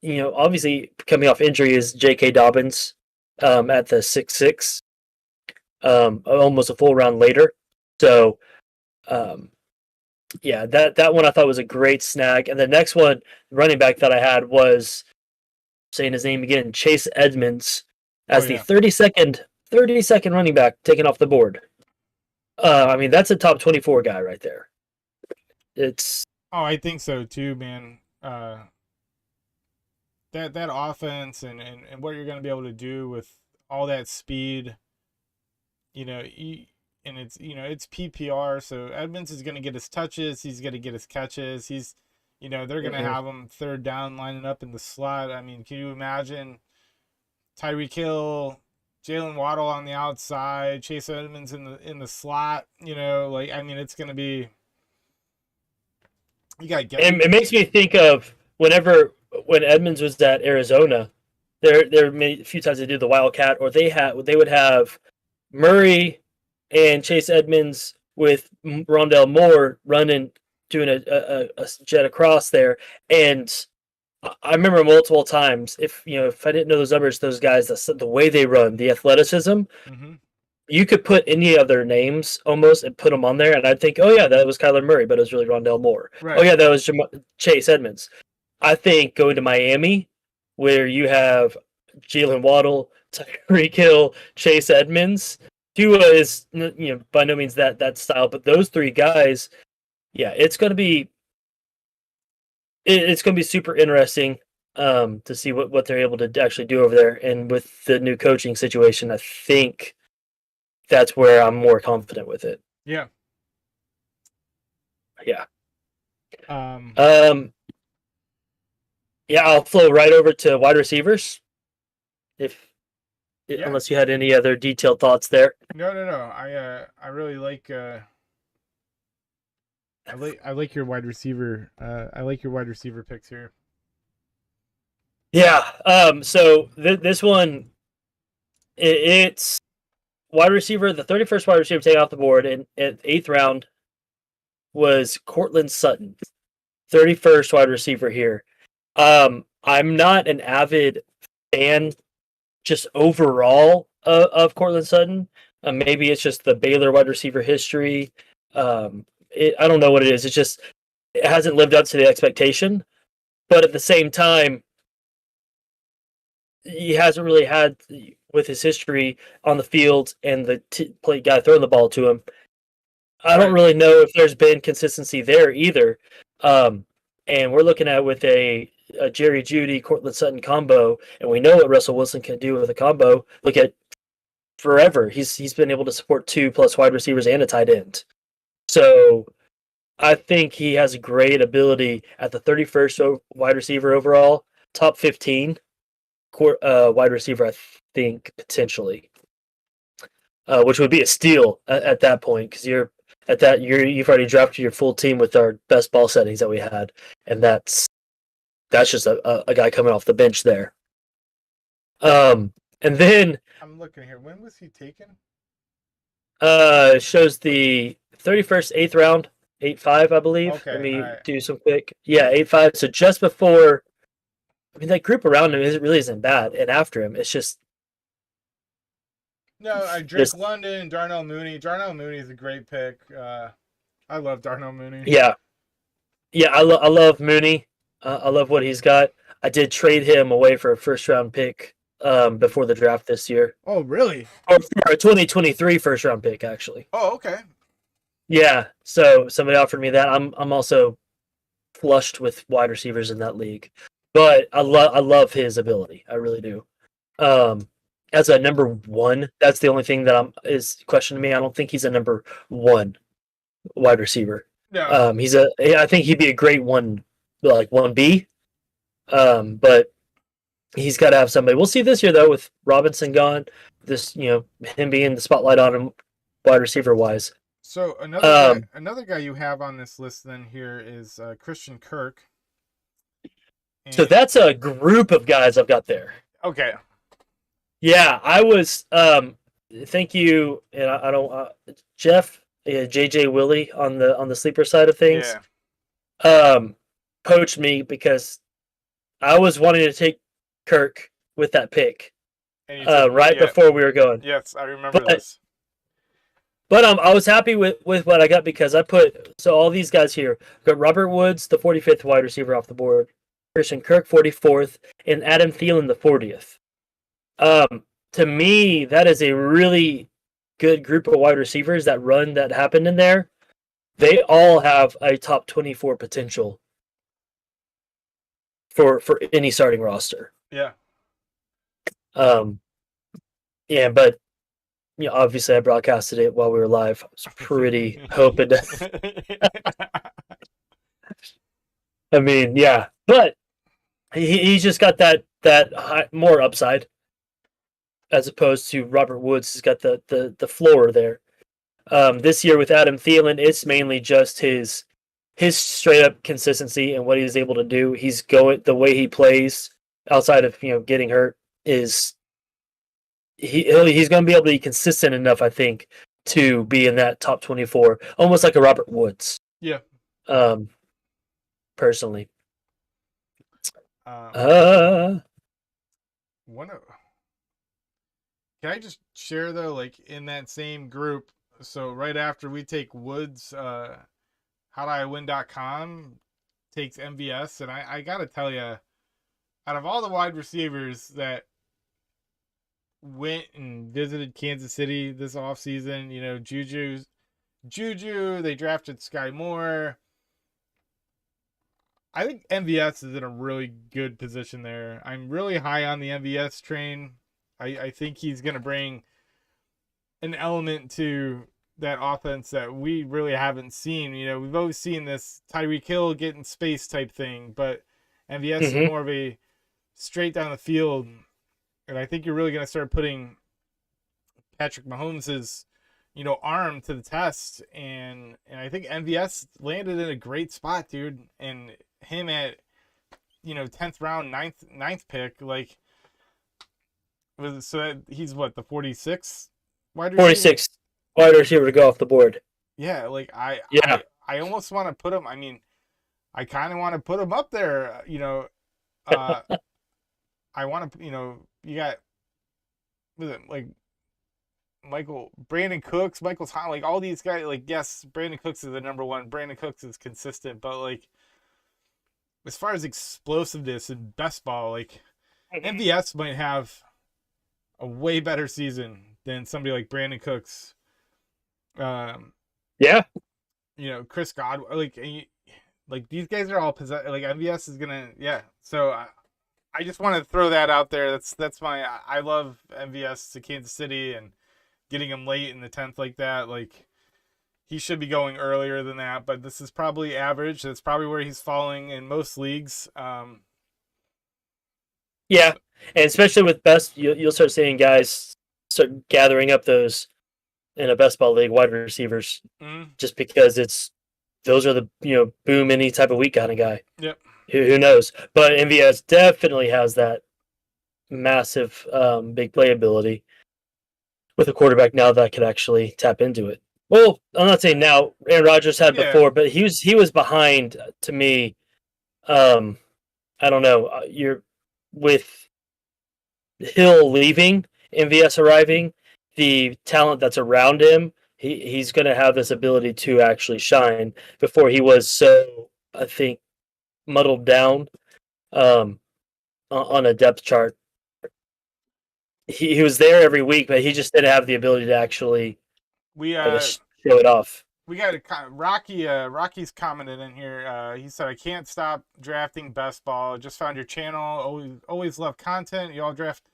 S2: obviously coming off injury, is J.K. Dobbins at the 6'6", almost a full round later. So, yeah, that one I thought was a great snag. And the next one, running back that I had, was, saying his name again, Chase Edmonds, as the 32nd running back taken off the board. That's a top 24 guy right there.
S1: I think so too, man. that offense and what you're going to be able to do with all that speed, you know, and it's, you know, it's PPR, so Edmonds is going to get his touches, he's going to get his catches, he's, you know, they're going to have him third down lining up in the slot. I mean, can you imagine Tyreek Hill, Jalen Waddle on the outside, Chase Edmonds in the slot? You know, like, I mean, it's going to be, you got to get
S2: it makes me think of when Edmonds was at Arizona. There a few times they do the Wildcat, or they would have Murray and Chase Edmonds with Rondell Moore doing a jet across there. And I remember multiple times, if I didn't know those numbers, those guys, the way they run, the athleticism, you could put any of their names almost and put them on there, and I'd think, oh yeah, that was Kyler Murray, but it was really Rondell Moore.
S1: Right.
S2: Oh yeah, that was Chase Edmonds. I think going to Miami, where you have Jalen Waddle, Tyreek Hill, Chase Edmonds, Tua is by no means that style, but those three guys, yeah, it's going to be super interesting to see what they're able to actually do over there. And with the new coaching situation, I think that's where I'm more confident with it.
S1: Yeah.
S2: Yeah. Yeah, I'll flow right over to wide receivers. Unless you had any other detailed thoughts there.
S1: No. I really like I like your wide receiver. I like your wide receiver picks here.
S2: Yeah. So this one, it's wide receiver. The 31st wide receiver taken off the board in at 8th round was Courtland Sutton, 31st wide receiver here. I'm not an avid fan just overall of Courtland Sutton. Maybe it's just the Baylor wide receiver history. I don't know what it is. It's just it hasn't lived up to the expectation. But at the same time, he hasn't really had, with his history on the field and the play guy throwing the ball to him, I don't really know if there's been consistency there either. And we're looking at with a Jerry Jeudy, Courtland Sutton combo, and we know what Russell Wilson can do with a combo. Look at forever. He's been able to support 2+ wide receivers and a tight end. So I think he has a great ability at the 31st wide receiver overall, top 15 wide receiver, I think, potentially, which would be a steal at that point, because you've already drafted your full team with our best ball settings that we had, and that's just a guy coming off the bench there. And then
S1: I'm looking here. When was he taken?
S2: Shows the 31st, 8th round, 8-5, I believe.
S1: Okay,
S2: Let me do some quick. Yeah, 8-5. So just before. I mean, that group around him really isn't bad, and after him, it's just.
S1: No, Drake London, Darnell Mooney. Darnell Mooney is a great pick. I love Darnell Mooney.
S2: Yeah, I love Mooney. I love what he's got. I did trade him away for a first-round pick before the draft this year.
S1: Oh, really?
S2: Or for a 2023 first-round pick, actually.
S1: Oh, okay.
S2: Yeah, so somebody offered me that. I'm also flushed with wide receivers in that league, but I love his ability. I really do. As a number one, that's the only thing that is question to me. I don't think he's a number one wide receiver.
S1: No.
S2: I think he'd be a great one, like 1B. But he's got to have somebody. We'll see this year though with Robinson gone. This, him being the spotlight on him, wide receiver wise.
S1: So another guy you have on this list then here is Christian Kirk.
S2: So that's a group of guys I've got there.
S1: Okay.
S2: Yeah, I was. Thank you, and I don't. Jeff, JJ Willie on the sleeper side of things.
S1: Yeah.
S2: Poached me because I was wanting to take Kirk with that pick. Before we were going.
S1: Yes, I remember this.
S2: But I was happy with what I got because I put all these guys here. I've got Robert Woods, the 45th wide receiver off the board, Christian Kirk, 44th, and Adam Thielen, the 40th. To me, that is a really good group of wide receivers that happened in there. They all have a top 24 potential. for any starting roster.
S1: Yeah.
S2: Yeah, but obviously I broadcasted it while we were live. I was pretty hoping to. I mean, yeah, but he's just got that more upside as opposed to Robert Woods. Has got the floor there. This year with Adam Thielen, it's mainly just his straight up consistency and what he's able to do. He's going the way he plays outside of getting hurt is he's going to be able to be consistent enough, I think, to be in that top 24, almost like a Robert Woods.
S1: Yeah.
S2: Personally.
S1: Can I just share though, like in that same group? So right after we take Woods, howdoiwin.com takes MVS, and I gotta tell you, out of all the wide receivers that went and visited Kansas City this offseason, Juju, they drafted Sky Moore. I think MVS is in a really good position there. I'm really high on the MVS train. I think he's going to bring an element to that offense that we really haven't seen. We've always seen this Tyreek Hill getting space type thing, but MVS is more of a straight down the field. And I think you're really going to start putting Patrick Mahomes' arm to the test. And I think MVS landed in a great spot, dude. And him at 10th round, ninth pick, like, so that he's what, the 46th wide receiver?
S2: 46 wide receiver to go off the board.
S1: Yeah, like I almost want to put him. I mean, I kind of want to put him up there. I want to. You got, like Brandon Cooks, Michael Thomas, like all these guys. Like, yes, Brandon Cooks is the number one. Brandon Cooks is consistent, but like, as far as explosiveness and best ball, like MVS might have a way better season than somebody like Brandon Cooks.
S2: Yeah.
S1: Chris Godwin, like these guys are all possessed. Like MVS is gonna, yeah. So I just want to throw that out there. That's I love MVS to Kansas City, and getting him late in the 10th like that. Like, he should be going earlier than that, but this is probably average. That's probably where he's falling in most leagues.
S2: Yeah, and especially with best, you'll start seeing guys start gathering up those in a best ball league wide receivers, just because those are the boom any type of week kind of guy.
S1: Yep.
S2: Who knows? But MVS definitely has that massive big playability with a quarterback now that could actually tap into it. Well, I'm not saying now. Aaron Rodgers had before, but he was behind to me. I don't know. You're with Hill leaving, MVS arriving, the talent that's around him. He's going to have this ability to actually shine. Before he was so, I think, muddled down on a depth chart. He was there every week, but he just didn't have the ability to actually show it off.
S1: We got Rocky. Rocky's commented in here. He said, "I can't stop drafting best ball. Just found your channel. Always love content. You all draft."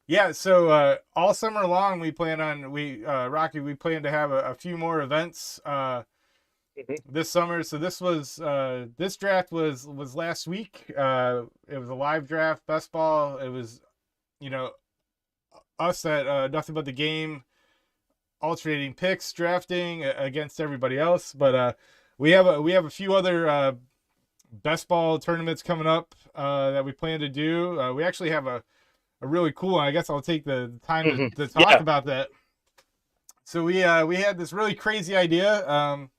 S1: Yeah. So all summer long, we plan to have a few more events this summer. So this draft was last week. It was a live draft, best ball. It was, us at Nothing But the Game, alternating picks, drafting against everybody else. But we have a few other best ball tournaments coming up that we plan to do. We actually have a really cool one. I guess I'll take the time to talk about that. So we had this really crazy idea.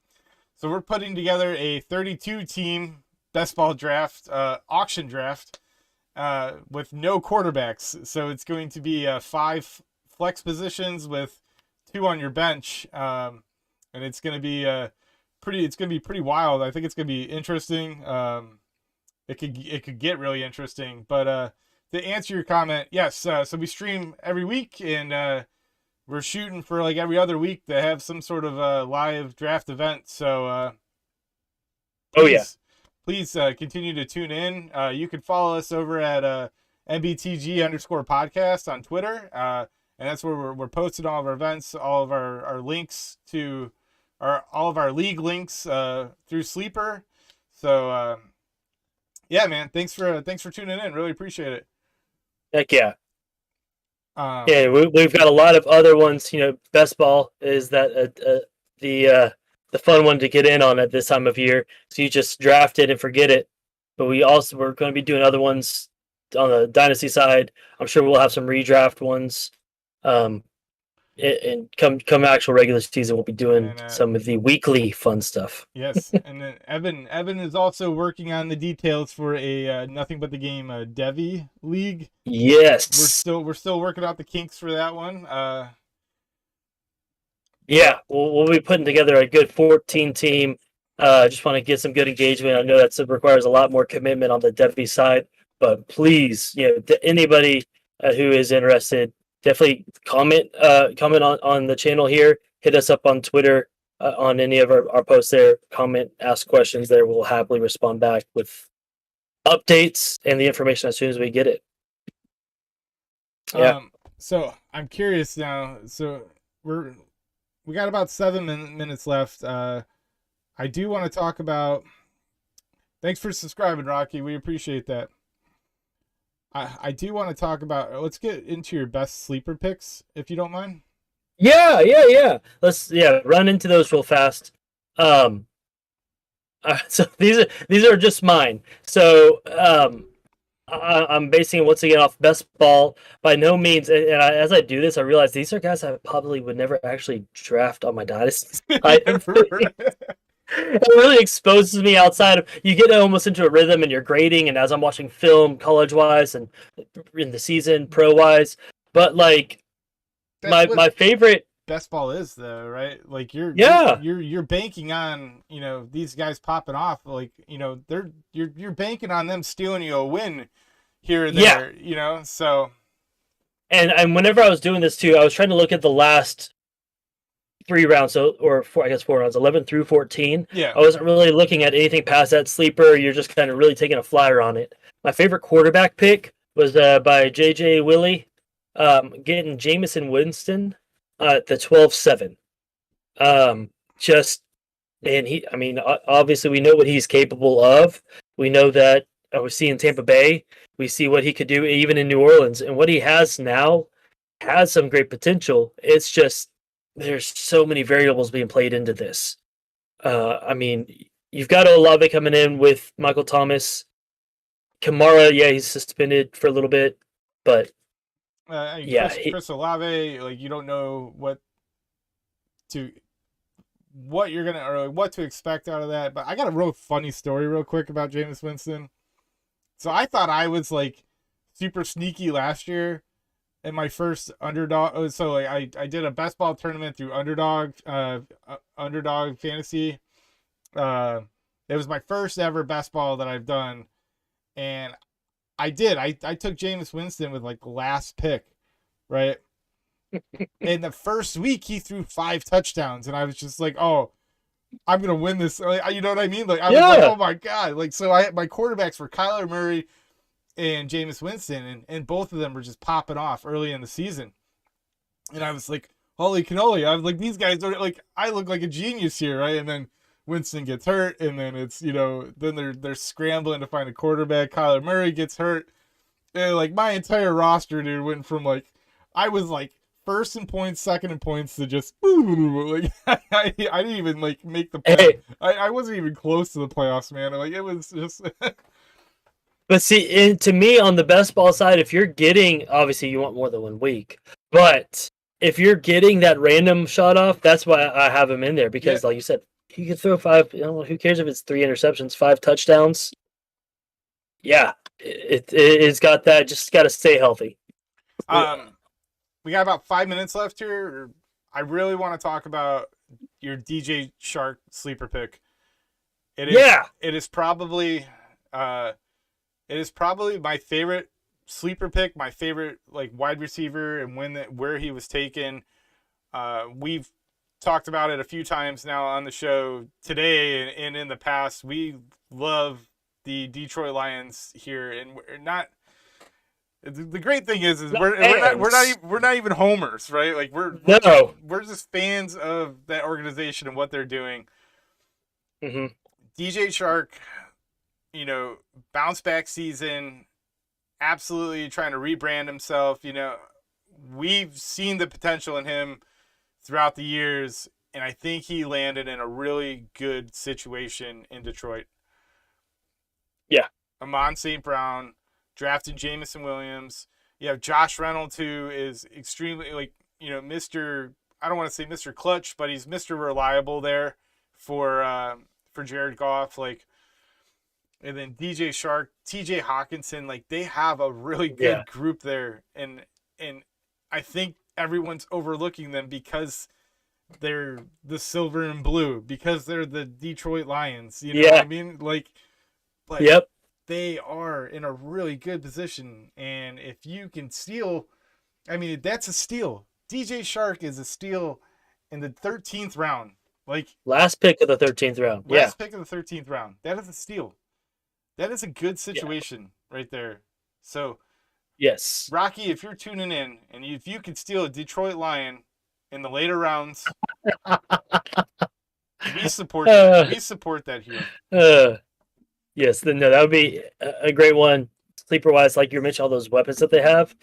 S1: So we're putting together a 32 team best ball draft, auction draft, with no quarterbacks. So it's going to be 5 flex positions with 2 on your bench, and it's going to be pretty wild. I think it's going to be interesting. It could get really interesting. But to answer your comment, yes. So we stream every week, and we're shooting for like every other week to have some sort of live draft event. So please continue to tune in. You can follow us over at MBTG_podcast on Twitter. And that's where we're posting all of our events, all of our links to all of our league links through Sleeper. So yeah, man, thanks for tuning in. Really appreciate it.
S2: Heck yeah.
S1: Um,
S2: Yeah, we've got a lot of other ones. Best ball is that the fun one to get in on at this time of year. So you just draft it and forget it. But we're going to be doing other ones on the dynasty side. I'm sure we'll have some redraft ones. And come actual regular season, we'll be doing some of the weekly fun stuff.
S1: Yes, and then Evan is also working on the details for a Nothing But the Game Devi League.
S2: Yes,
S1: we're still working out the kinks for that one.
S2: Yeah, we'll be putting together a good 14 team. Just want to get some good engagement. I know that requires a lot more commitment on the Devi side, but please, anybody who is interested, definitely comment on the channel here. Hit us up on Twitter on any of our posts there. Comment, ask questions there. We'll happily respond back with updates and the information as soon as we get it.
S1: Yeah. So I'm curious now. So we got about 7 minutes left. I do want to talk about. Thanks for subscribing, Rocky. We appreciate that. I do want to talk about. Let's get into your best sleeper picks, if you don't mind.
S2: Yeah. Let's run into those real fast. So these are just mine. So I'm basing it once again off best ball. By no means, as I do this, I realize these are guys I probably would never actually draft on my dynasty. It really exposes me outside of, you get almost into a rhythm and you're grading, and as I'm watching film college wise and in the season pro wise, but like my favorite
S1: best ball is though, right? Like you're banking on, these guys popping off, like, you're banking on them stealing you a win here and there, so.
S2: And whenever I was doing this too, I was trying to look at the last 3 rounds, or 4 rounds, 11 through 14.
S1: Yeah.
S2: I wasn't really looking at anything past that sleeper. You're just kind of really taking a flyer on it. My favorite quarterback pick was by J.J. Willie, getting Jameis Winston at the 12-7. Obviously we know what he's capable of. We know that we see in Tampa Bay. We see what he could do even in New Orleans, and what he has now has some great potential. It's just there's so many variables being played into this. You've got Olave coming in with Michael Thomas. Kamara, he's suspended for a little bit, but
S1: Chris Olave, like, you don't know what to expect out of that. But I got a real funny story real quick about Jameis Winston. So I thought I was like super sneaky last year in my first underdog. So like I did a best ball tournament through underdog fantasy. It was my first ever best ball that I've done, and I took Jameis Winston with like last pick, right? In the first week he threw 5 touchdowns, and I was just like, oh, I'm gonna win this. You know what I mean? Like I was like, oh my god! Like, so my quarterbacks were Kyler Murray and Jameis Winston, and both of them were just popping off early in the season. And I was like, holy cannoli! I was like, these guys are like, I look like a genius here, right? And then Winston gets hurt, and then it's then they're scrambling to find a quarterback. Kyler Murray gets hurt, and like my entire roster, dude, went from like I was like first in points, second in points, to just like I didn't even like make the play.
S2: Hey.
S1: I wasn't even close to the playoffs, man. Like it was just.
S2: But see, to me, on the best ball side, if you're getting, obviously you want more than 1 week, but if you're getting that random shot off, that's why I have him in there, because like you said, he could throw 5. Who cares if it's 3 interceptions, 5 touchdowns? Yeah, it's got that. Just got to stay healthy.
S1: We got about 5 minutes left here. I really want to talk about your DJ Shark sleeper pick. It is probably my favorite sleeper pick, my favorite like wide receiver, and where he was taken. We've talked about it a few times now on the show today and in the past. We love the Detroit Lions here, and we're not. The great thing is
S2: Not
S1: we're not even homers, right? Like
S2: No.
S1: we're just fans of that organization and what they're doing.
S2: Hmm.
S1: DJ Shark, you know, bounce back season, absolutely trying to rebrand himself. You know, we've seen the potential in him throughout the years, and I think he landed in a really good situation in Detroit.
S2: Yeah.
S1: Amon St. Brown drafted Jamison Williams. You have Josh Reynolds, who is extremely, like, you know, Mr. I don't want to say Mr. Clutch, but he's Mr. Reliable there for Jared Goff. Like, and then DJ Shark, TJ Hawkinson, like they have a really good group there, and I think everyone's overlooking them because they're the silver and blue, because they're the Detroit Lions. You know what I mean? Like, but
S2: Yep.
S1: they are in a really good position, and if you can steal, I mean, that's a steal. DJ Shark is a steal in the 13th round. Like,
S2: last pick of the 13th round.
S1: last pick of the 13th round. That is a steal. That is a good situation right there. So,
S2: yes,
S1: Rocky, if you're tuning in and if you could steal a Detroit Lion in the later rounds, we support that. We support that here.
S2: Yes, no, that would be a great one. Sleeper wise, like you mentioned, all those weapons that they have.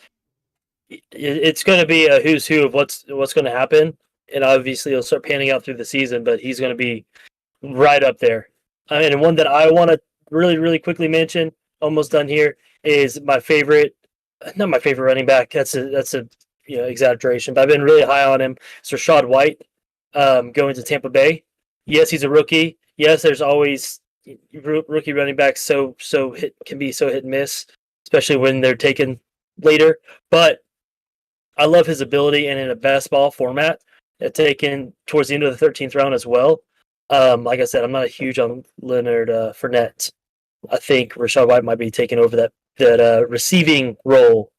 S2: It's going to be a who's who of what's going to happen, and obviously it'll start panning out through the season. But he's going to be right up there. And one that I want to really quickly mention, almost done here, is my favorite. Not my favorite running back. That's a exaggeration, but I've been really high on him. It's Rachaad White, going to Tampa Bay. Yes, he's a rookie. Yes, there's always rookie running backs can be so hit and miss, especially when they're taken later. But I love his ability, and in a best ball format, taken towards the end of the 13th round as well. Like I said, I'm not huge on Leonard Fournette. I think Rachaad White might be taking over that receiving role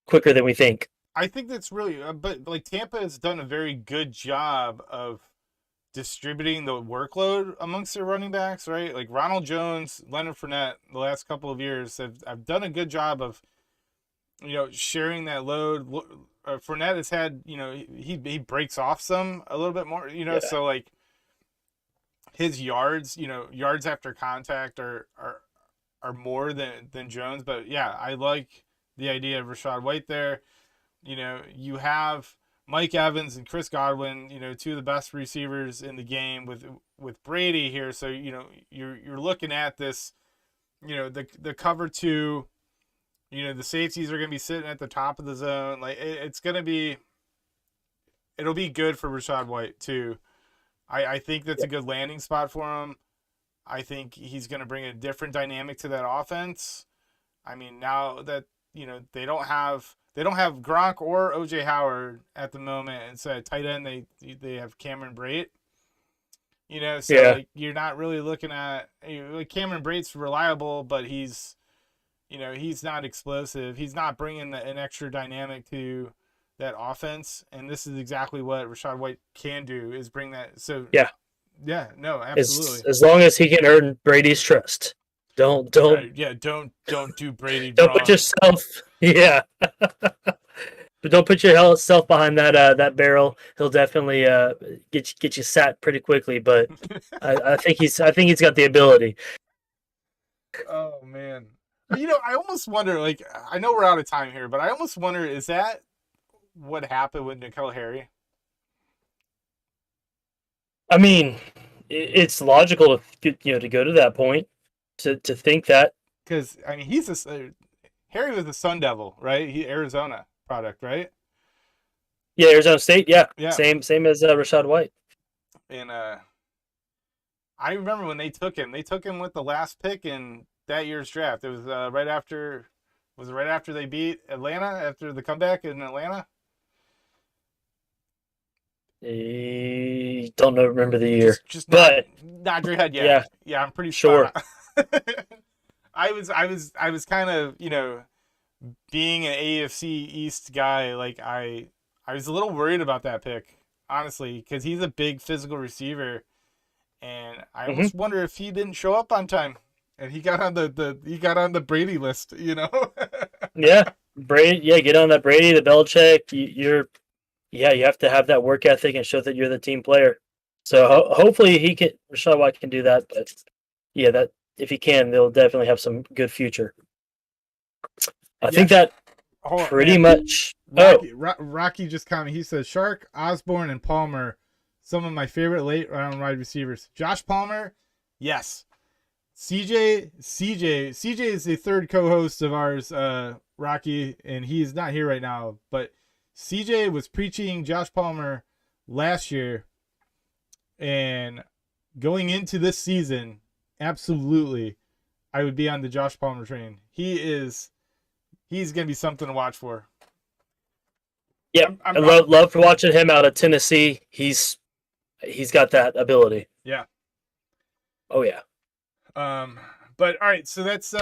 S2: quicker than we think.
S1: I think that's really, but like Tampa has done a very good job of distributing the workload amongst their running backs, right? Like Ronald Jones, Leonard Fournette, the last couple of years have done a good job of, you know, sharing that load. Fournette has had, you know, he breaks off some a little bit more, you know, so like his yards, you know, yards after contact are more than Jones. But yeah, I like the idea of Rachaad White there. You know, you have Mike Evans and Chris Godwin, you know, two of the best receivers in the game with Brady here. So, you know, you're looking at this, you know, the cover two, you know, the safeties are going to be sitting at the top of the zone. Like it'll be good for Rachaad White too. I think that's a good landing spot for him. I think he's going to bring a different dynamic to that offense. I mean, now that, you know, they don't have Gronk or OJ Howard at the moment, and so at tight end they have Cameron Brate. You know, so like, you're not really looking at, like, Cameron Brate's reliable, but he's not explosive. He's not bringing an extra dynamic to that offense, and this is exactly what Rachaad White can do, is bring that. So yeah, no, absolutely.
S2: As long as he can earn Brady's trust. Don't do
S1: Brady.
S2: Don't
S1: wrong.
S2: Put yourself, but don't put yourself behind that barrel. He'll definitely get you sat pretty quickly. But I think he's got the ability.
S1: Oh man, you know, I almost wonder. Like, I know we're out of time here, but I almost wonder, is that what happened with N'Keal Harry?
S2: I mean, it's logical to go to that point. To think that,
S1: because I mean, Harry was a Sun Devil, right? Arizona product, right?
S2: Yeah, Arizona State. Yeah. Same as Rachaad White.
S1: And I remember when they took him. They took him with the last pick in that year's draft. It was right after they beat Atlanta, after the comeback in Atlanta.
S2: Don't remember the year,
S1: just
S2: but
S1: nod your head. Yeah, I'm pretty sure. I was kind of, you know, being an AFC East guy, like I was a little worried about that pick, honestly, because he's a big physical receiver, and I almost wonder if he didn't show up on time. and he got on the Brady list.
S2: Yeah, Brady. Yeah, get on that Brady, the Belichick. You have to have that work ethic and show that you're the team player. So hopefully Rashad White can do that. But yeah, that if he can, they'll definitely have some good future. I think that pretty much.
S1: Rocky just commented. He says Shark, Osborne, and Palmer, some of my favorite late round wide receivers. Josh Palmer, yes. CJ is the third co-host of ours, Rocky, and he's not here right now. But CJ was preaching Josh Palmer last year, and going into this season, absolutely, I would be on the Josh Palmer train. He's gonna be something to watch for.
S2: Yeah, I love watching him out of Tennessee. He's got that ability.
S1: Yeah.
S2: Oh yeah.
S1: But all right, so that's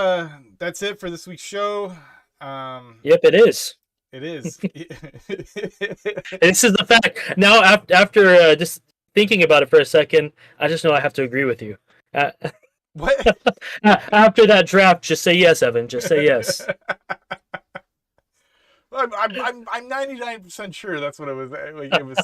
S1: it for this week's show.
S2: Yep, it is.
S1: It is.
S2: This is the fact. Now, after just thinking about it for a second, I just know I have to agree with you.
S1: What?
S2: After that draft, just say yes, Evan. Just say yes.
S1: I'm 99% sure that's what it was. Like it was.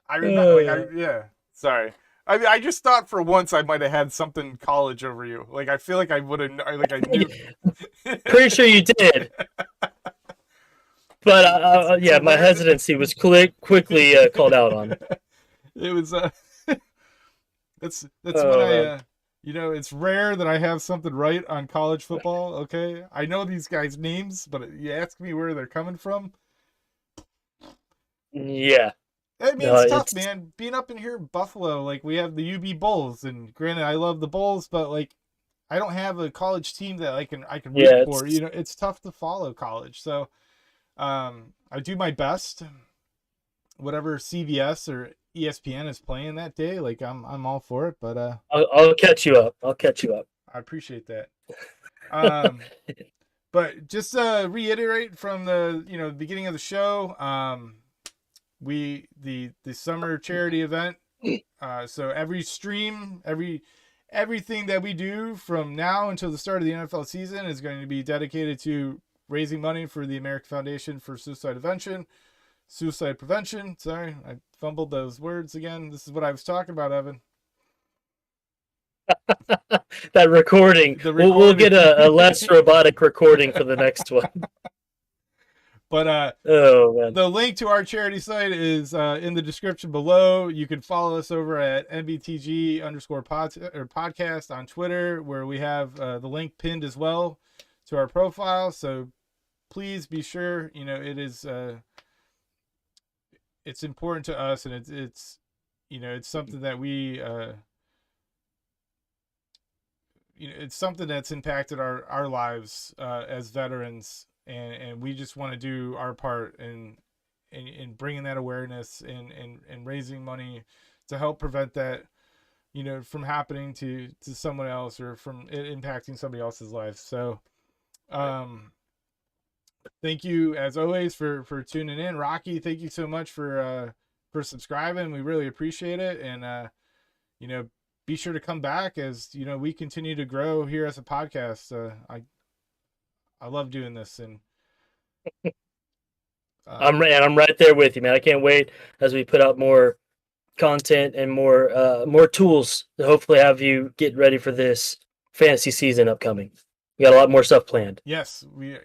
S1: I remember. Yeah. Sorry. I just thought for once I might have had something college over you. Like I feel like I would have. Like I knew.
S2: Pretty sure you did. But yeah, my hesitancy was quickly called out on.
S1: It was. That's when I. It's rare that I have something right on college football. Okay, I know these guys' names, but you ask me where they're coming from.
S2: Yeah.
S1: I mean, it's tough, man. Being up in here in Buffalo, like we have the UB Bulls, and granted, I love the Bulls, but like, I don't have a college team that I can root for. It's tough to follow college, so I do my best. Whatever CBS or ESPN is playing that day, like I'm all for it. But
S2: I'll catch you up.
S1: I appreciate that. But just reiterate from the beginning of the show. The summer charity event. So every stream, everything that we do from now until the start of the NFL season is going to be dedicated to raising money for the American Foundation for Suicide Prevention. Sorry, I fumbled those words again. This is what I was talking about, Evan.
S2: That recording. We'll get a less robotic recording for the next one.
S1: But
S2: oh, man.
S1: The link to our charity site is in the description below. You can follow us over at NBTG_podcast on Twitter, where we have the link pinned as well to our profile. So please be sure, it is it's important to us, and it's something that we it's something that's impacted our lives as veterans. And we just want to do our part in bringing that awareness and raising money to help prevent that, from happening to someone else or from it impacting somebody else's life. So, thank you as always for tuning in. Rocky, thank you so much for subscribing. We really appreciate it. And, be sure to come back as, we continue to grow here as a podcast. I love doing this, and
S2: I'm right there with you, man. I can't wait as we put out more content and more tools to hopefully have you get ready for this fantasy season upcoming. We got a lot more stuff planned.
S1: Yes, we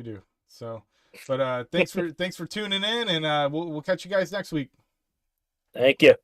S1: do. So, but thanks for tuning in, and we'll catch you guys next week.
S2: Thank you.